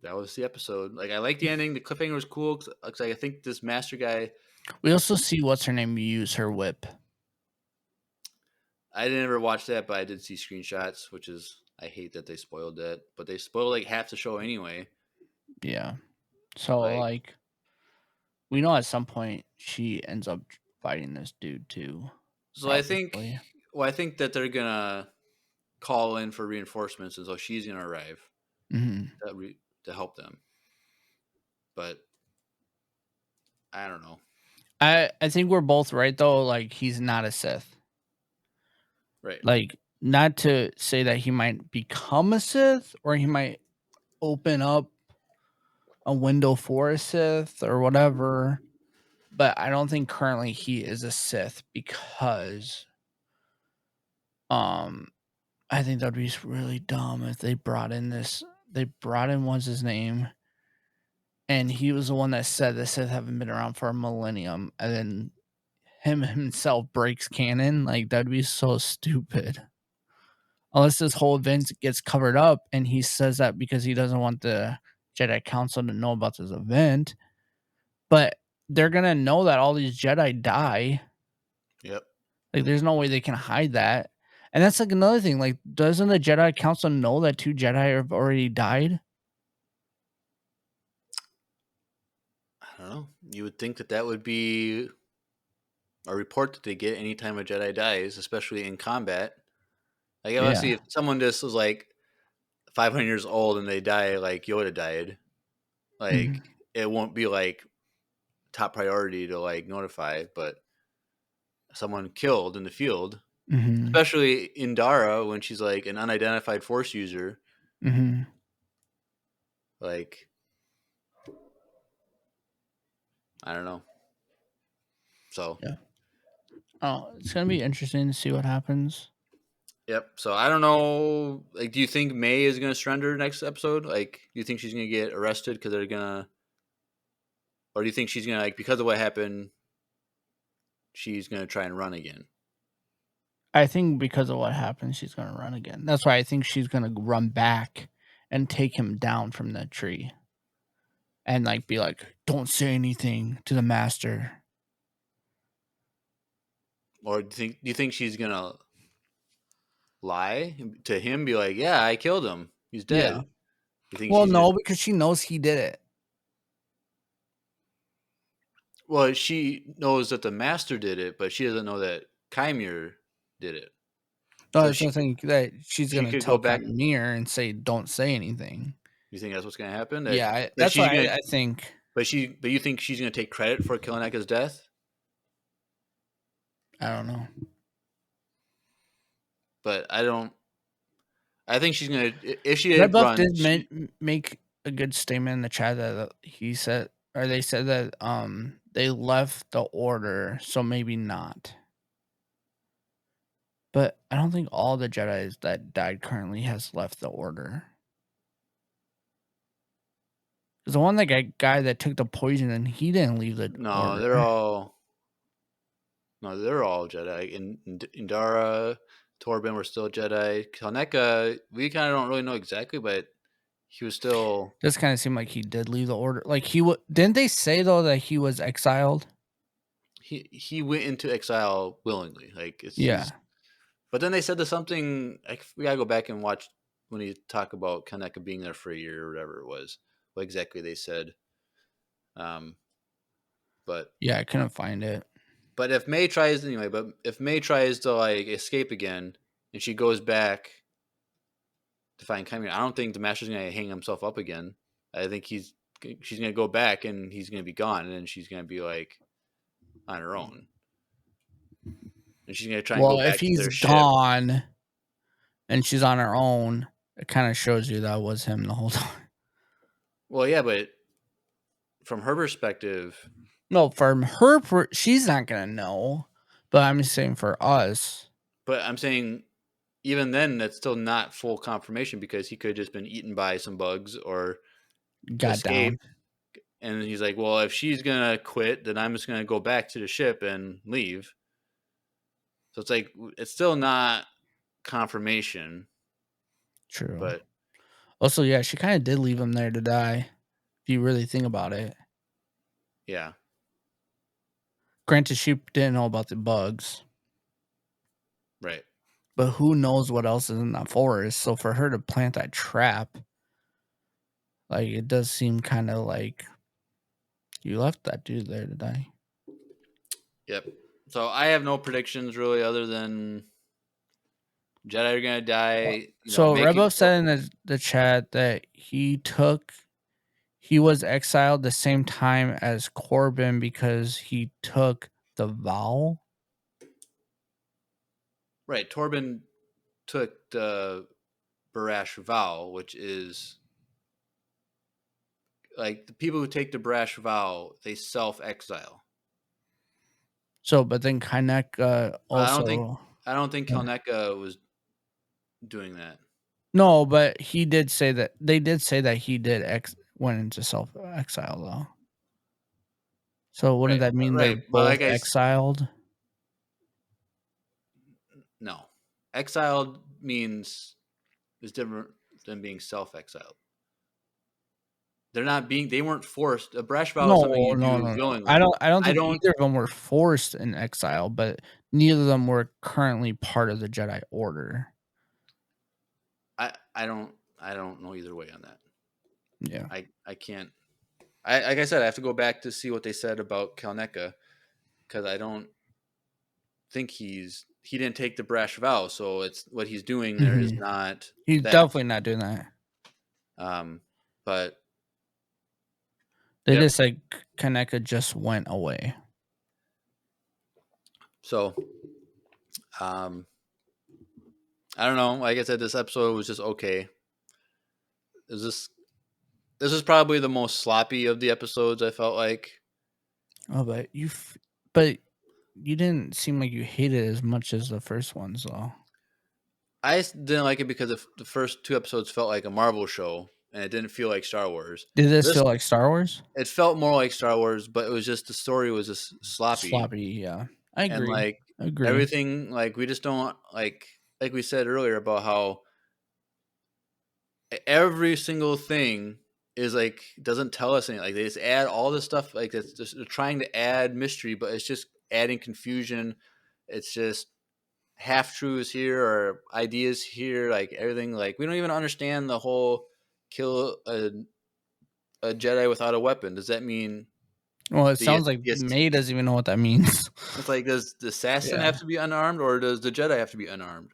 that was the episode. Like I like the ending. The cliffhanger was cool because I think this master guy. We also see what's her name use her whip. I didn't ever watch that, but I did see screenshots, which is I hate that they spoiled that, but they spoiled like half the show anyway. Yeah, so like we know at some point she ends up fighting this dude too. So probably. I think that they're gonna call in for reinforcements, and so she's gonna arrive to help them. But I don't know. I think we're both right though. Like he's not a Sith. Right. Like not to say that he might become a Sith or he might open up a window for a Sith or whatever. But I don't think currently he is a Sith because I think that'd be really dumb if they brought in what's his name, and he was the one that said the Sith haven't been around for a millennium, and then him himself breaks canon. Like that'd be so stupid. Unless this whole event gets covered up and he says that because he doesn't want the Jedi Council to know about this event. But they're gonna know that all these Jedi die. Yep. Like there's no way they can hide that. And that's like another thing. Like, doesn't the Jedi Council know that 2 Jedi have already died? I don't know. You would think that would be a report that they get anytime a Jedi dies, especially in combat. Like, obviously, if someone just was like 500 years old and they die like Yoda died, like it won't be like top priority to like notify. But someone killed in the field, especially in Dara when she's like an unidentified Force user, like I don't know. So yeah. Oh, it's gonna be interesting to see what happens. Yep. So I don't know. Like, do you think May is going to surrender next episode? Like, do you think she's going to get arrested because they're gonna, or do you think she's going to like because of what happened, she's going to try and run again? I think because of what happened, she's gonna run again. That's why I think she's gonna run back and take him down from that tree, and like be like, "Don't say anything to the master." Or do you think she's going to lie to him? Be like, yeah, I killed him. He's dead. Yeah. You think Well, she's no, gonna, because she knows he did it. well, she knows that the master did it, but she doesn't know that Kymir did it. No, So I think that she's she gonna could go tell back. Kymir and say, "Don't say anything." You think that's what's going to happen? Yeah, That that's she's why gonna, I think. but you think she's going to take credit for Killeneka's death? I don't know. But I don't. I think she's gonna if she Red Buff runs. did make a good statement in the chat that he said, or they said that they left the order, so maybe not. But I don't think all the Jedi's that died currently has left the order. Because the one guy that took the poison and he didn't leave the order. They're all Jedi. Indara, Torben were still Jedi. Kalneka, we kind of don't really know exactly, but he was still. This kind of seemed like he did leave the order. Like didn't they say though that he was exiled? He went into exile willingly. Like it's yeah. But then they said there's something. We gotta go back and watch when he talked about Kaneka being there for a year or whatever it was, what exactly they said. But Yeah, I couldn't find it. But if May tries to like escape again, and she goes back to find Chimera, I don't think the Master's gonna hang himself up again. I think she's gonna go back and he's gonna be gone, and then she's gonna be like on her own, and she's gonna try and go Well, if back to he's their ship. gone and she's on her own, it kind of shows you that was him the whole time. Well, yeah, but from her perspective, No, from her, she's not gonna know. But I'm just saying for us, but I'm saying even then, that's still not full confirmation because he could have just been eaten by some bugs or got down. escape. And he's like, well, if she's going to quit, then I'm just going to go back to the ship and leave. So it's like, it's still not confirmation. True. But also, yeah, she kind of did leave him there to die. If you really think about it. yeah. Granted, she didn't know about the bugs. Right. But who knows what else is in that forest. So for her to plant that trap, like, it does seem kind of like you left that dude there to die. Yep. So I have no predictions really other than Jedi are going to die. So Rebo said in the chat that he was exiled the same time as Corbin because he took the vow. Right. Torben took the Barash vow, which is like the people who take the Barash vow, they self-exile. So, but then Kaneka also. I don't think Kalneka was doing that. No, but he did say that they did say that he did went into self exile though. So wouldn't that mean they're both exiled? No, exiled is different than being self-exiled. They weren't forced. A brash vow is something you do willingly. I don't think either of them were forced in exile, but neither of them were currently part of the Jedi Order. I don't know either way on that. Yeah. I can't. Like I said, I have to go back to see what they said about Kalneka because I don't think he didn't take the brash vow, so it's what he's doing there is not. He's definitely not doing that. But they just like Kaneka just went away. So, I don't know. Like I said, this episode was just okay. This is probably the most sloppy of the episodes. I felt like. Oh, but you didn't seem like you hated it as much as the first ones, though. I didn't like it because the first two episodes felt like a Marvel show, and it didn't feel like Star Wars. Did this feel like Star Wars? It felt more like Star Wars, but it was just the story was just sloppy. Sloppy, yeah. I agree. And everything, like we just don't like we said earlier about how every single thing is like doesn't tell us anything. Like they just add all this stuff. Like it's just they're trying to add mystery, but it's just adding confusion. It's just half truths here or ideas here. Like everything. Like we don't even understand the whole kill a Jedi without a weapon. Does that mean? Well, it sounds like May doesn't even know what that means. It's like, does the assassin have to be unarmed, or does the Jedi have to be unarmed?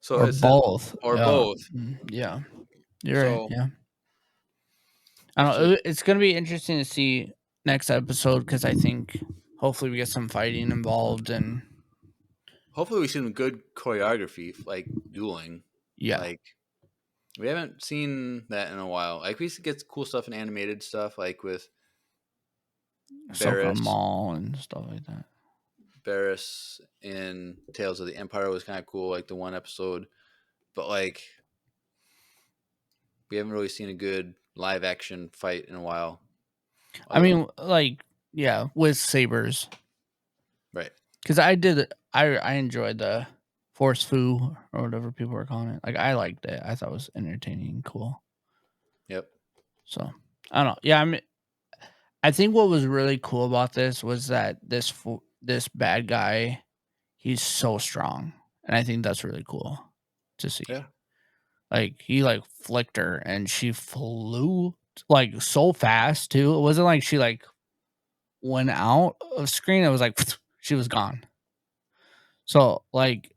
So or both. Both. Yeah. You're right. Yeah. I don't know. It's going to be interesting to see next episode because I think hopefully we get some fighting involved and hopefully we see some good choreography, like dueling. Yeah. Like we haven't seen that in a while. Like we used to get cool stuff in animated stuff, like with Barriss Maul and stuff like that. Barriss in Tales of the Empire was kind of cool, like the one episode. But like we haven't really seen a good live action fight in a while. I mean, like, yeah, with sabers. Right. Because I enjoyed the Force Fu or whatever people were calling it. Like I liked it. I thought it was entertaining and cool. Yep. So I don't know. Yeah, I think what was really cool about this was that this bad guy, he's so strong, and I think that's really cool to see. Yeah. Like he like flicked her and she flew like so fast too. It wasn't like she like went out of screen. It was like she was gone. So like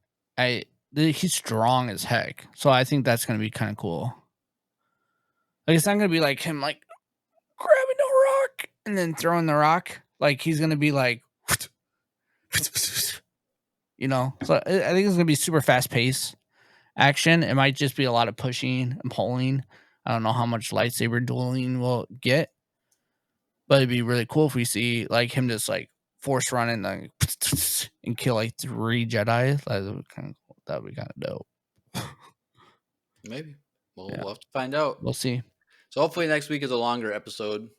he's strong as heck. So I think that's gonna be kind of cool. Like it's not gonna be like him like grabbing the rock and then throwing the rock. Like he's gonna be like, you know. So I think it's gonna be super fast paced action. It might just be a lot of pushing and pulling. I don't know how much lightsaber dueling we'll get, but it'd be really cool if we see like him just like force run and like and kill like 3 Jedi. That would be kind of dope. Maybe we'll Yeah. have to find out. We'll see. So hopefully next week is a longer episode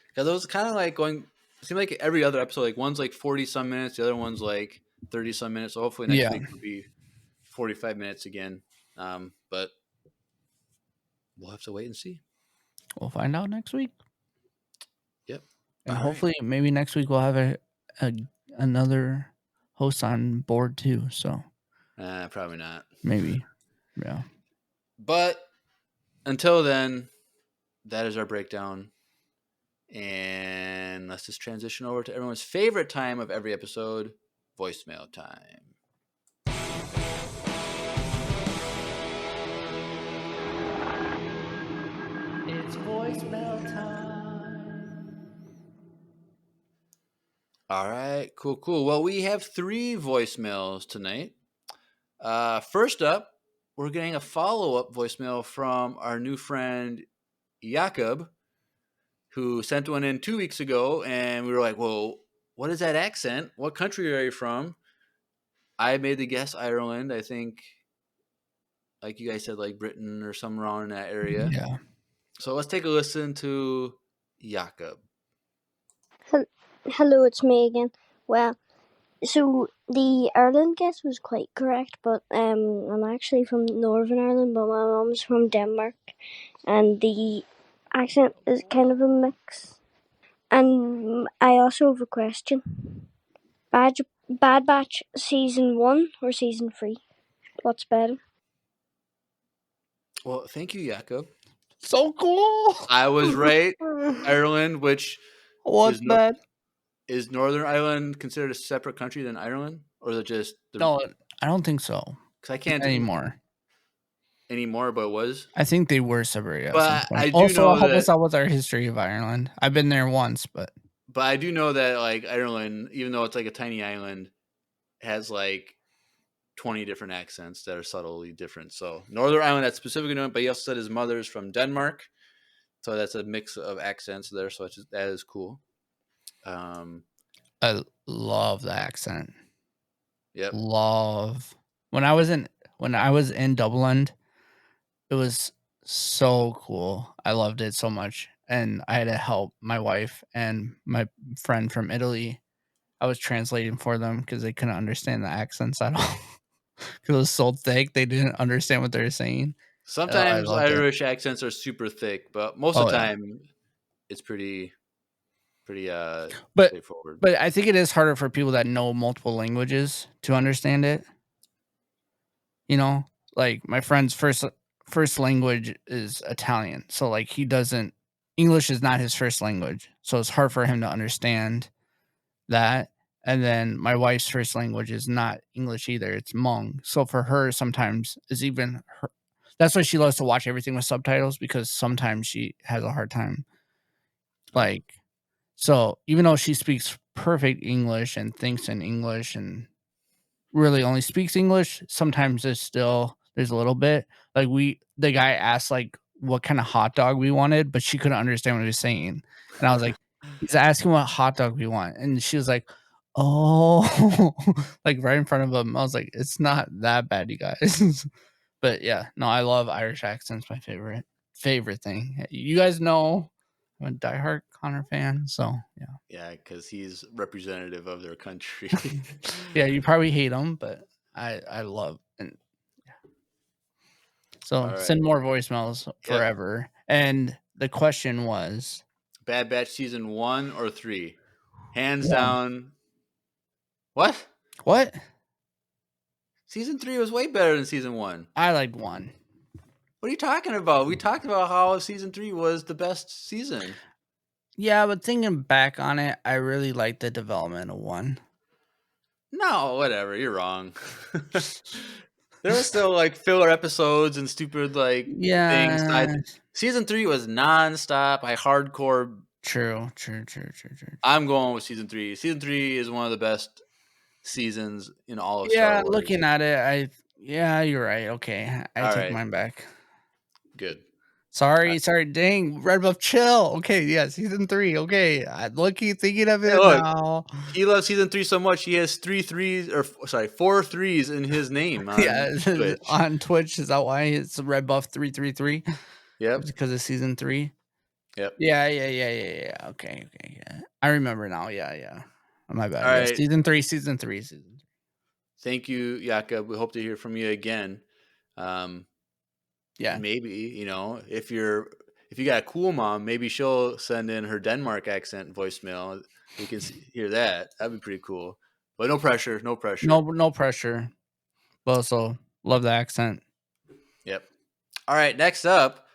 because it was kind of like going. It seemed like every other episode, like one's like 40 some minutes, the other one's like 30 some minutes. So hopefully next week will be 45 minutes again. But we'll have to wait and see. We'll find out next week. Yep. And All hopefully maybe next week we'll have another host on board too. So probably not. maybe. Yeah. But until then, that is our breakdown. And let's just transition over to everyone's favorite time of every episode, voicemail time. It's voicemail time. All right, cool. Well, we have 3 voicemails tonight. First up, we're getting a follow-up voicemail from our new friend, Jakob, who sent one in 2 weeks ago, and we were like, well, what is that accent? What country are you from? I made the guess Ireland. I think, like you guys said, like Britain or somewhere around in that area. Yeah. So let's take a listen to Jakob. Hello, it's me again. Well, so the Ireland guess was quite correct, but I'm actually from Northern Ireland, but my mom's from Denmark, and the accent is kind of a mix. And I also have a question. Bad Batch season 1 or season 3? What's better? Well, thank you, Jakob. So cool. I was right. Ireland, which What's bad? Is Northern Ireland considered a separate country than Ireland, or is it just No, I don't think so. Because I can't anymore. But it was. I think they were separate. But I do also know help that, us out with our history of Ireland. I've been there once, but I do know that like Ireland, even though it's like a tiny island, has like 20 different accents that are subtly different. So Northern Ireland, that's specifically known, but he also said his mother's from Denmark, so that's a mix of accents there. So that is cool. I love the accent. Yep. Love when I was in Dublin, it was so cool. I loved it so much, and I had to help my wife and my friend from Italy. I was translating for them because they couldn't understand the accents at all. Because it was so thick, they didn't understand what they were saying. Sometimes Irish accents are super thick, but most of the time, it's pretty straightforward. But I think it is harder for people that know multiple languages to understand it. You know, like my friend's first language is Italian, so like English is not his first language, so it's hard for him to understand that. And then my wife's first language is not English either; it's Hmong. So for her, sometimes it's even her. That's why she loves to watch everything with subtitles, because sometimes she has a hard time. Like, so even though she speaks perfect English and thinks in English and really only speaks English, sometimes there's a little bit. Like the guy asked like what kind of hot dog we wanted, but she couldn't understand what he was saying. And I was like, he's asking what hot dog we want. And she was like, oh, like right in front of him. I was like, it's not that bad, you guys. But yeah, no, I love Irish accents. My favorite thing. You guys know I'm a diehard Connor fan, so yeah. Yeah, because he's representative of their country. Yeah, you probably hate him, but I love and yeah. So send more voicemails forever. Yep. And the question was, Bad Batch season 1 or 3? Hands down. What? Season 3 was way better than season 1. I liked 1. What are you talking about? We talked about how season 3 was the best season. Yeah, but thinking back on it, I really like the development of 1. No, whatever. You're wrong. There were still like filler episodes and stupid like things. Yeah. Season 3 was nonstop. Hardcore. True. I'm going with season 3. Season 3 is one of the best seasons in all of Star Yeah, Wars. looking at it, you're right. Okay, I All take right. mine back. Good. Sorry. Dang, Red Buff, chill. Okay, yeah, season 3. Okay, I lucky thinking of Hey, it look, now. he loves season 3 so much he has 4 threes in his name on Yeah, Twitch. on Twitch. Is that why it's Red Buff 333? Yep. Because of season 3. Yep. Yeah. Okay, yeah. I remember now. Yeah. My bad. All Yeah, right. season 3. Thank you, Yaka. We hope to hear from you again. Yeah. Maybe, if you got a cool mom, maybe she'll send in her Denmark accent voicemail. We can hear that. That'd be pretty cool. But no pressure. No pressure. But also love the accent. Yep. All right. Next up,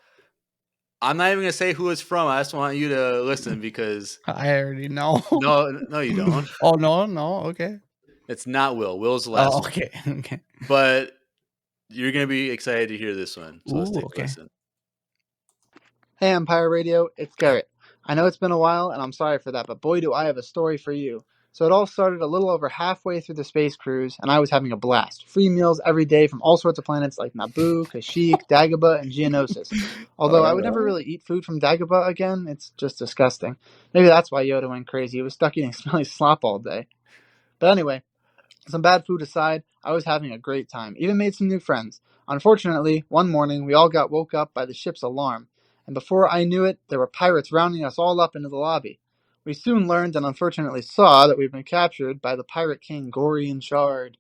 I'm not even gonna say who it's from. I just want you to listen because I already know. no, you don't. Oh no. Okay. It's not Will. Will's the last one. Okay. But you're gonna be excited to hear this one. So let's Ooh, take okay. a listen. Hey, Empire Radio, it's Garrett. I know it's been a while, and I'm sorry for that, but boy, do I have a story for you. So it all started a little over halfway through the space cruise, and I was having a blast. Free meals every day from all sorts of planets like Naboo, Kashyyyk, Dagobah, and Geonosis. Although I would never really eat food from Dagobah again, it's just disgusting. Maybe that's why Yoda went crazy. He was stuck eating smelly slop all day. But anyway, some bad food aside, I was having a great time. Even made some new friends. Unfortunately, one morning we all got woke up by the ship's alarm, and before I knew it, there were pirates rounding us all up into the lobby. We soon learned and unfortunately saw that we'd been captured by the pirate king Gorian Shard.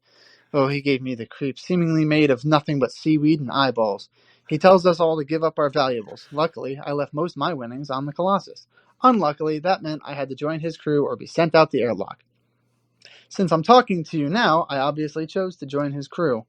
Oh, he gave me the creeps, seemingly made of nothing but seaweed and eyeballs. He tells us all to give up our valuables. Luckily, I left most of my winnings on the Colossus. Unluckily, that meant I had to join his crew or be sent out the airlock. Since I'm talking to you now, I obviously chose to join his crew.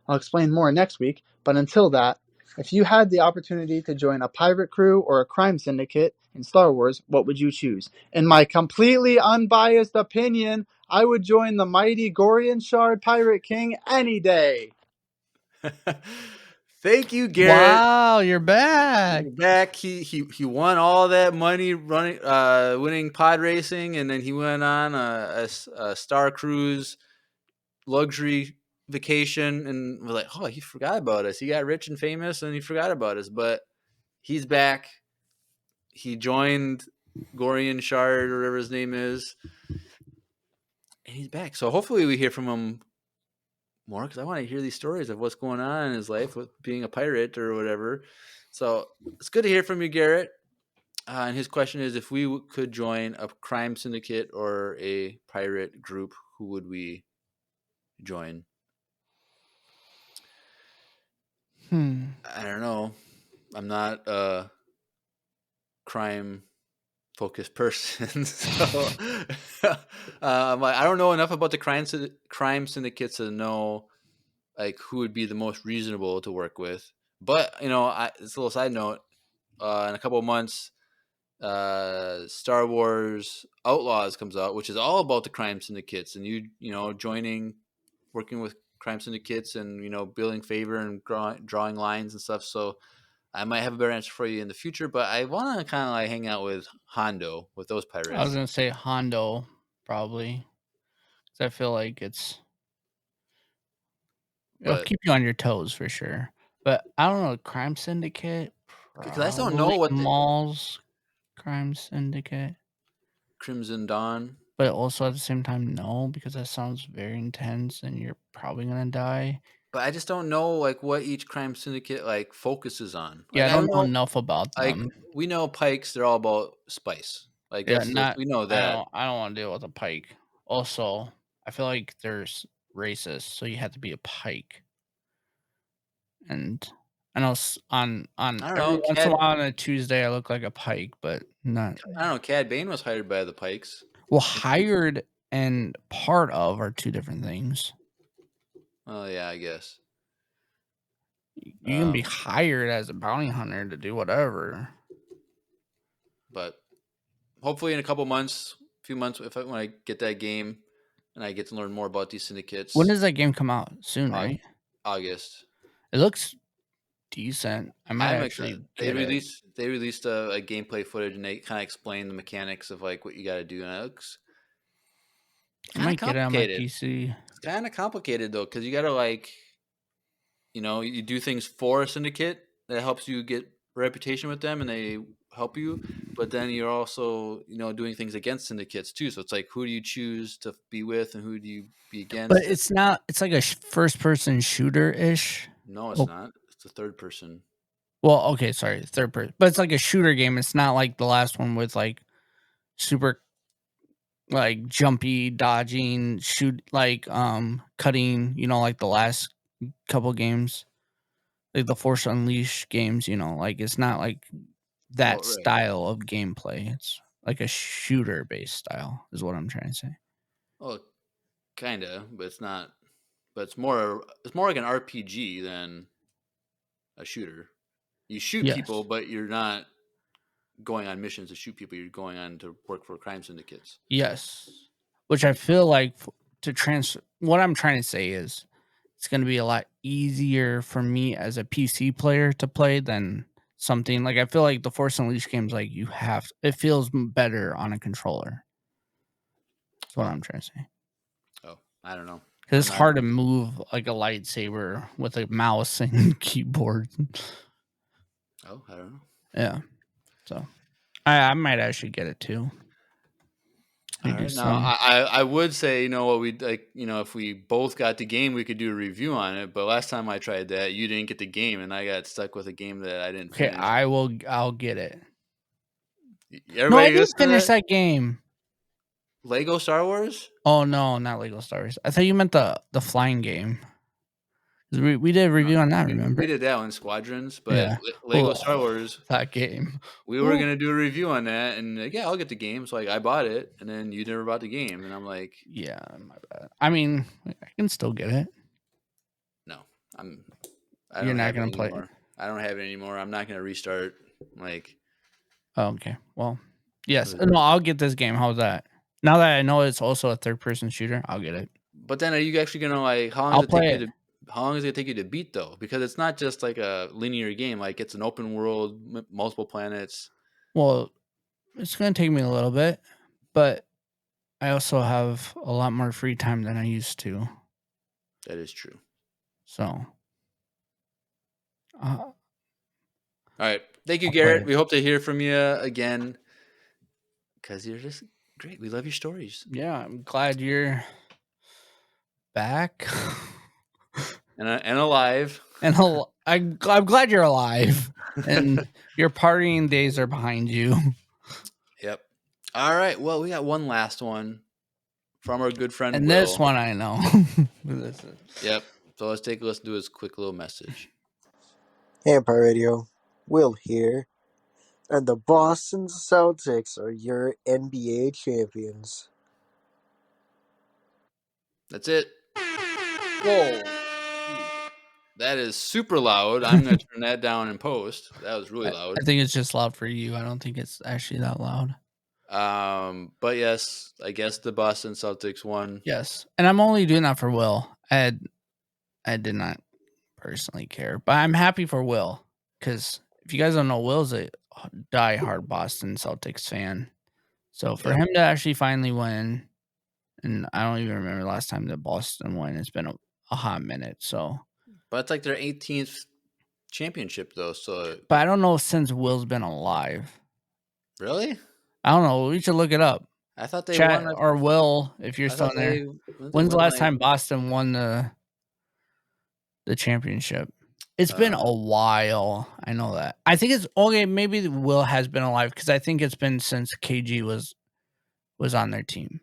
I'll explain more next week, but until that, if you had the opportunity to join a pirate crew or a crime syndicate in Star Wars, what would you choose? In my completely unbiased opinion, I would join the mighty Gorian Shard Pirate King any day. Thank you, Garrett. Wow, you're back. You're back. He won all that money winning pod racing, and then he went on a Star Cruise luxury vacation, and we're like, oh, he forgot about us. He got rich and famous, and he forgot about us. But he's back. He joined Gorian Shard, or whatever his name is, and he's back. So hopefully we hear from him more, because I want to hear these stories of what's going on in his life with being a pirate or whatever. So it's good to hear from you, Garrett. And his question is, if we could join a crime syndicate or a pirate group, who would we join? I don't know. I'm not a crime focused person, so I don't know enough about the crime syndicates to know like who would be the most reasonable to work with. But it's a little side note. In a couple of months, Star Wars Outlaws comes out, which is all about the crime syndicates and working with crime syndicates and building favor and drawing lines and stuff. So I might have a better answer for you in the future, but I want to kind of like hang out with Hondo, with those pirates. I was gonna say Hondo, probably, because I feel like it'll keep you on your toes for sure. But I don't know, crime syndicate. Because I just don't know what Maul's crime syndicate. Crimson Dawn. But also at the same time, no, because that sounds very intense, and you're probably gonna die. But I just don't know like what each crime syndicate like focuses on. Yeah, Like, I don't know enough about like them. we know Pikes, they're all about spice. Like Yeah, we know that. I don't want to deal with a Pike. Also, I feel like there's racist, so you have to be a Pike. And I know on I don't every know, once in a while on a Tuesday I look like a Pike, but not. I don't know. Cad Bane was hired by the Pikes. Well, hired and part of are two different things. Oh yeah, I guess. You can be hired as a bounty hunter to do whatever. But hopefully in a couple months, when I get that game and I get to learn more about these syndicates. When does that game come out? Soon, right? August. It looks decent. I might actually they get it. released a gameplay footage and they kind of explain the mechanics of like what you got to do, and it looks I kind of might get it on my complicated. PC. It's kind of complicated though, because you got to like, you do things for a syndicate that helps you get a reputation with them, and they help you. But then you're also, doing things against syndicates too. So it's like, who do you choose to be with, and who do you be against? But it's not. It's like a first-person shooter-ish. No, it's not. It's a third person. Well, okay, sorry, third person. But it's like a shooter game. It's not like the last one with like super like jumpy, dodging, cutting, like the last couple games. Like the Force Unleashed games, like it's not like that style of gameplay. It's like a shooter based style is what I'm trying to say. Oh, kinda, but it's not. But it's more like an RPG than a shooter. You shoot people, but you're not going on missions to shoot people. You're going on to work for crime syndicates. Yes, which I feel like what I'm trying to say is it's going to be a lot easier for me as a PC player to play than something like I feel like the Force Unleashed games like it feels better on a controller. That's what I'm trying to say. Oh, I don't know. Because it's hard to move like a lightsaber with a mouse and keyboard. Oh, I don't know. Yeah. So I might actually get it too. All right. Now, I would say, what we'd like, if we both got the game, we could do a review on it. But last time I tried that, you didn't get the game, and I got stuck with a game that I didn't finish. I'll get it. Everybody no, I did finish that game. Lego Star Wars? Oh no, not Lego Star Wars. I thought you meant the flying game. We did a review on that, remember? We did that one, Squadrons, but Lego Star Wars, that game. We were gonna do a review on that, and I'll get the game. So I bought it, and then you never bought the game, and I'm like, yeah, my bad. I mean, I can still get it. No, You're not gonna play it. I don't have it anymore. I'm not gonna restart. Oh, okay. Well, yes. No, I'll get this game. How's that? Now that I know it's also a third-person shooter, I'll get it. But then, are you actually gonna how long does it take you to beat though? Because it's not just like a linear game. Like it's an open world, multiple planets. Well, it's gonna take me a little bit, but I also have a lot more free time than I used to. That is true. So, all right. Thank you, Garrett. We hope to hear from you again because you're just great. We love your stories. Yeah, I'm glad you're back and alive. And I'm glad you're alive and your partying days are behind you. Yep. All right. Well, we got one last one from our good friend and Will. This one I know. Yep. So let's take a listen to his quick little message. Hey, Empire Radio. Will here. And the Boston Celtics are your NBA champions. That's it. Whoa. That is super loud. I'm going to turn that down in post. That was really loud. I think it's just loud for you. I don't think it's actually that loud. But yes, I guess the Boston Celtics won. Yes. And I'm only doing that for Will. I did not personally care, but I'm happy for Will because if you guys don't know, Will's a diehard Boston Celtics fan. So for him to actually finally win, and I don't even remember the last time that Boston won. It's been a hot minute. So, but it's like their 18th championship though. So, but I don't know since Will's been alive. Really? I don't know. We should look it up. I thought they won won. Or Will, if you're still there. When's the last time Boston won the championship? It's been a while. I know that. I think it's okay. Maybe Will has been alive because I think it's been since KG was on their team.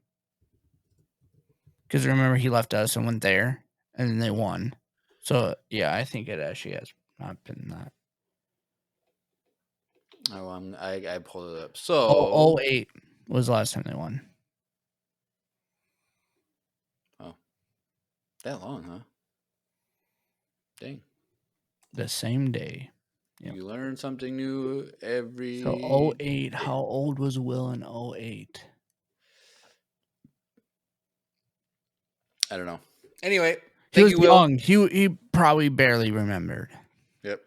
Because remember, he left us and went there, and then they won. So, yeah, I think it actually has not been that. Oh, I pulled it up. So, 08 was the last time they won. Oh. That long, huh? Dang. The same day. Yep. You learn something new every. So 08. How old was Will in 08? I don't know. Anyway, He was thank you, Will. young. He probably barely remembered. Yep.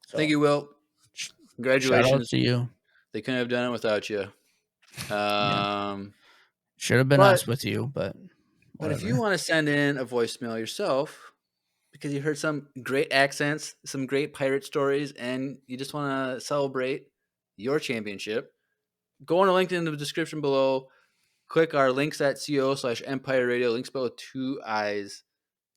So, Thank you, Will. Shout out Congratulations. to you. They couldn't have done it without you. Should have been but- us with you, but But if you whatever. want to send in a voicemail yourself because you heard some great accents, some great pirate stories, and you just want to celebrate your championship, go on a link in the description below. Click our links.co/Empire Radio. Links below 2 eyes.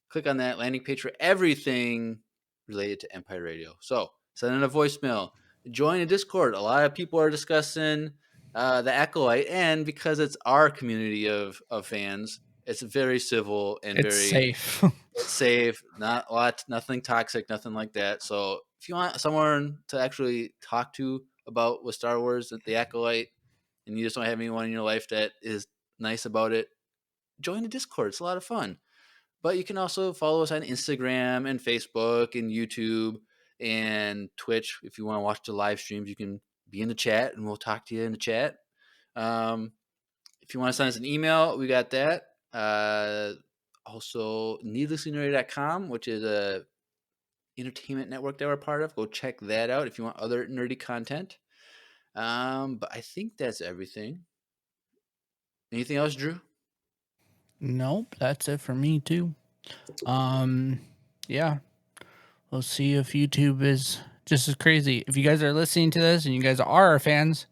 Click on that landing page for everything related to Empire Radio. So send in a voicemail. Join a Discord. A lot of people are discussing the Acolyte, and because it's our community of fans, it's very civil and It's very safe. it's safe. Not a lot, nothing toxic, nothing like that. So if you want someone to actually talk to about with Star Wars, the Acolyte, and you just don't have anyone in your life that is nice about it, join the Discord. It's a lot of fun. But you can also follow us on Instagram and Facebook and YouTube and Twitch. If you want to watch the live streams, you can be in the chat and we'll talk to you in the chat. If you want to send us an email, we got that. Also, needlesslynerdy.com, which is a entertainment network that we're part of. Go check that out if you want other nerdy content. But I think that's everything. Anything else, Drew? Nope, that's it for me too. Yeah. We'll see if YouTube is just as crazy. If you guys are listening to this and you guys are our fans,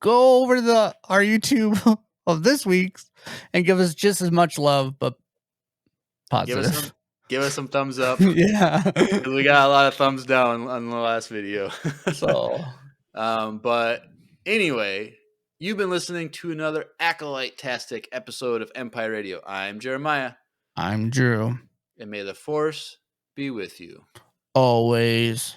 go over to our YouTube of this week's and give us just as much love, but positive. Give us some thumbs up. Yeah. We got a lot of thumbs down on the last video. So, but anyway, you've been listening to another Acolyte-tastic episode of Empire Radio. I'm Jeremiah. I'm Drew. And may the Force be with you. Always.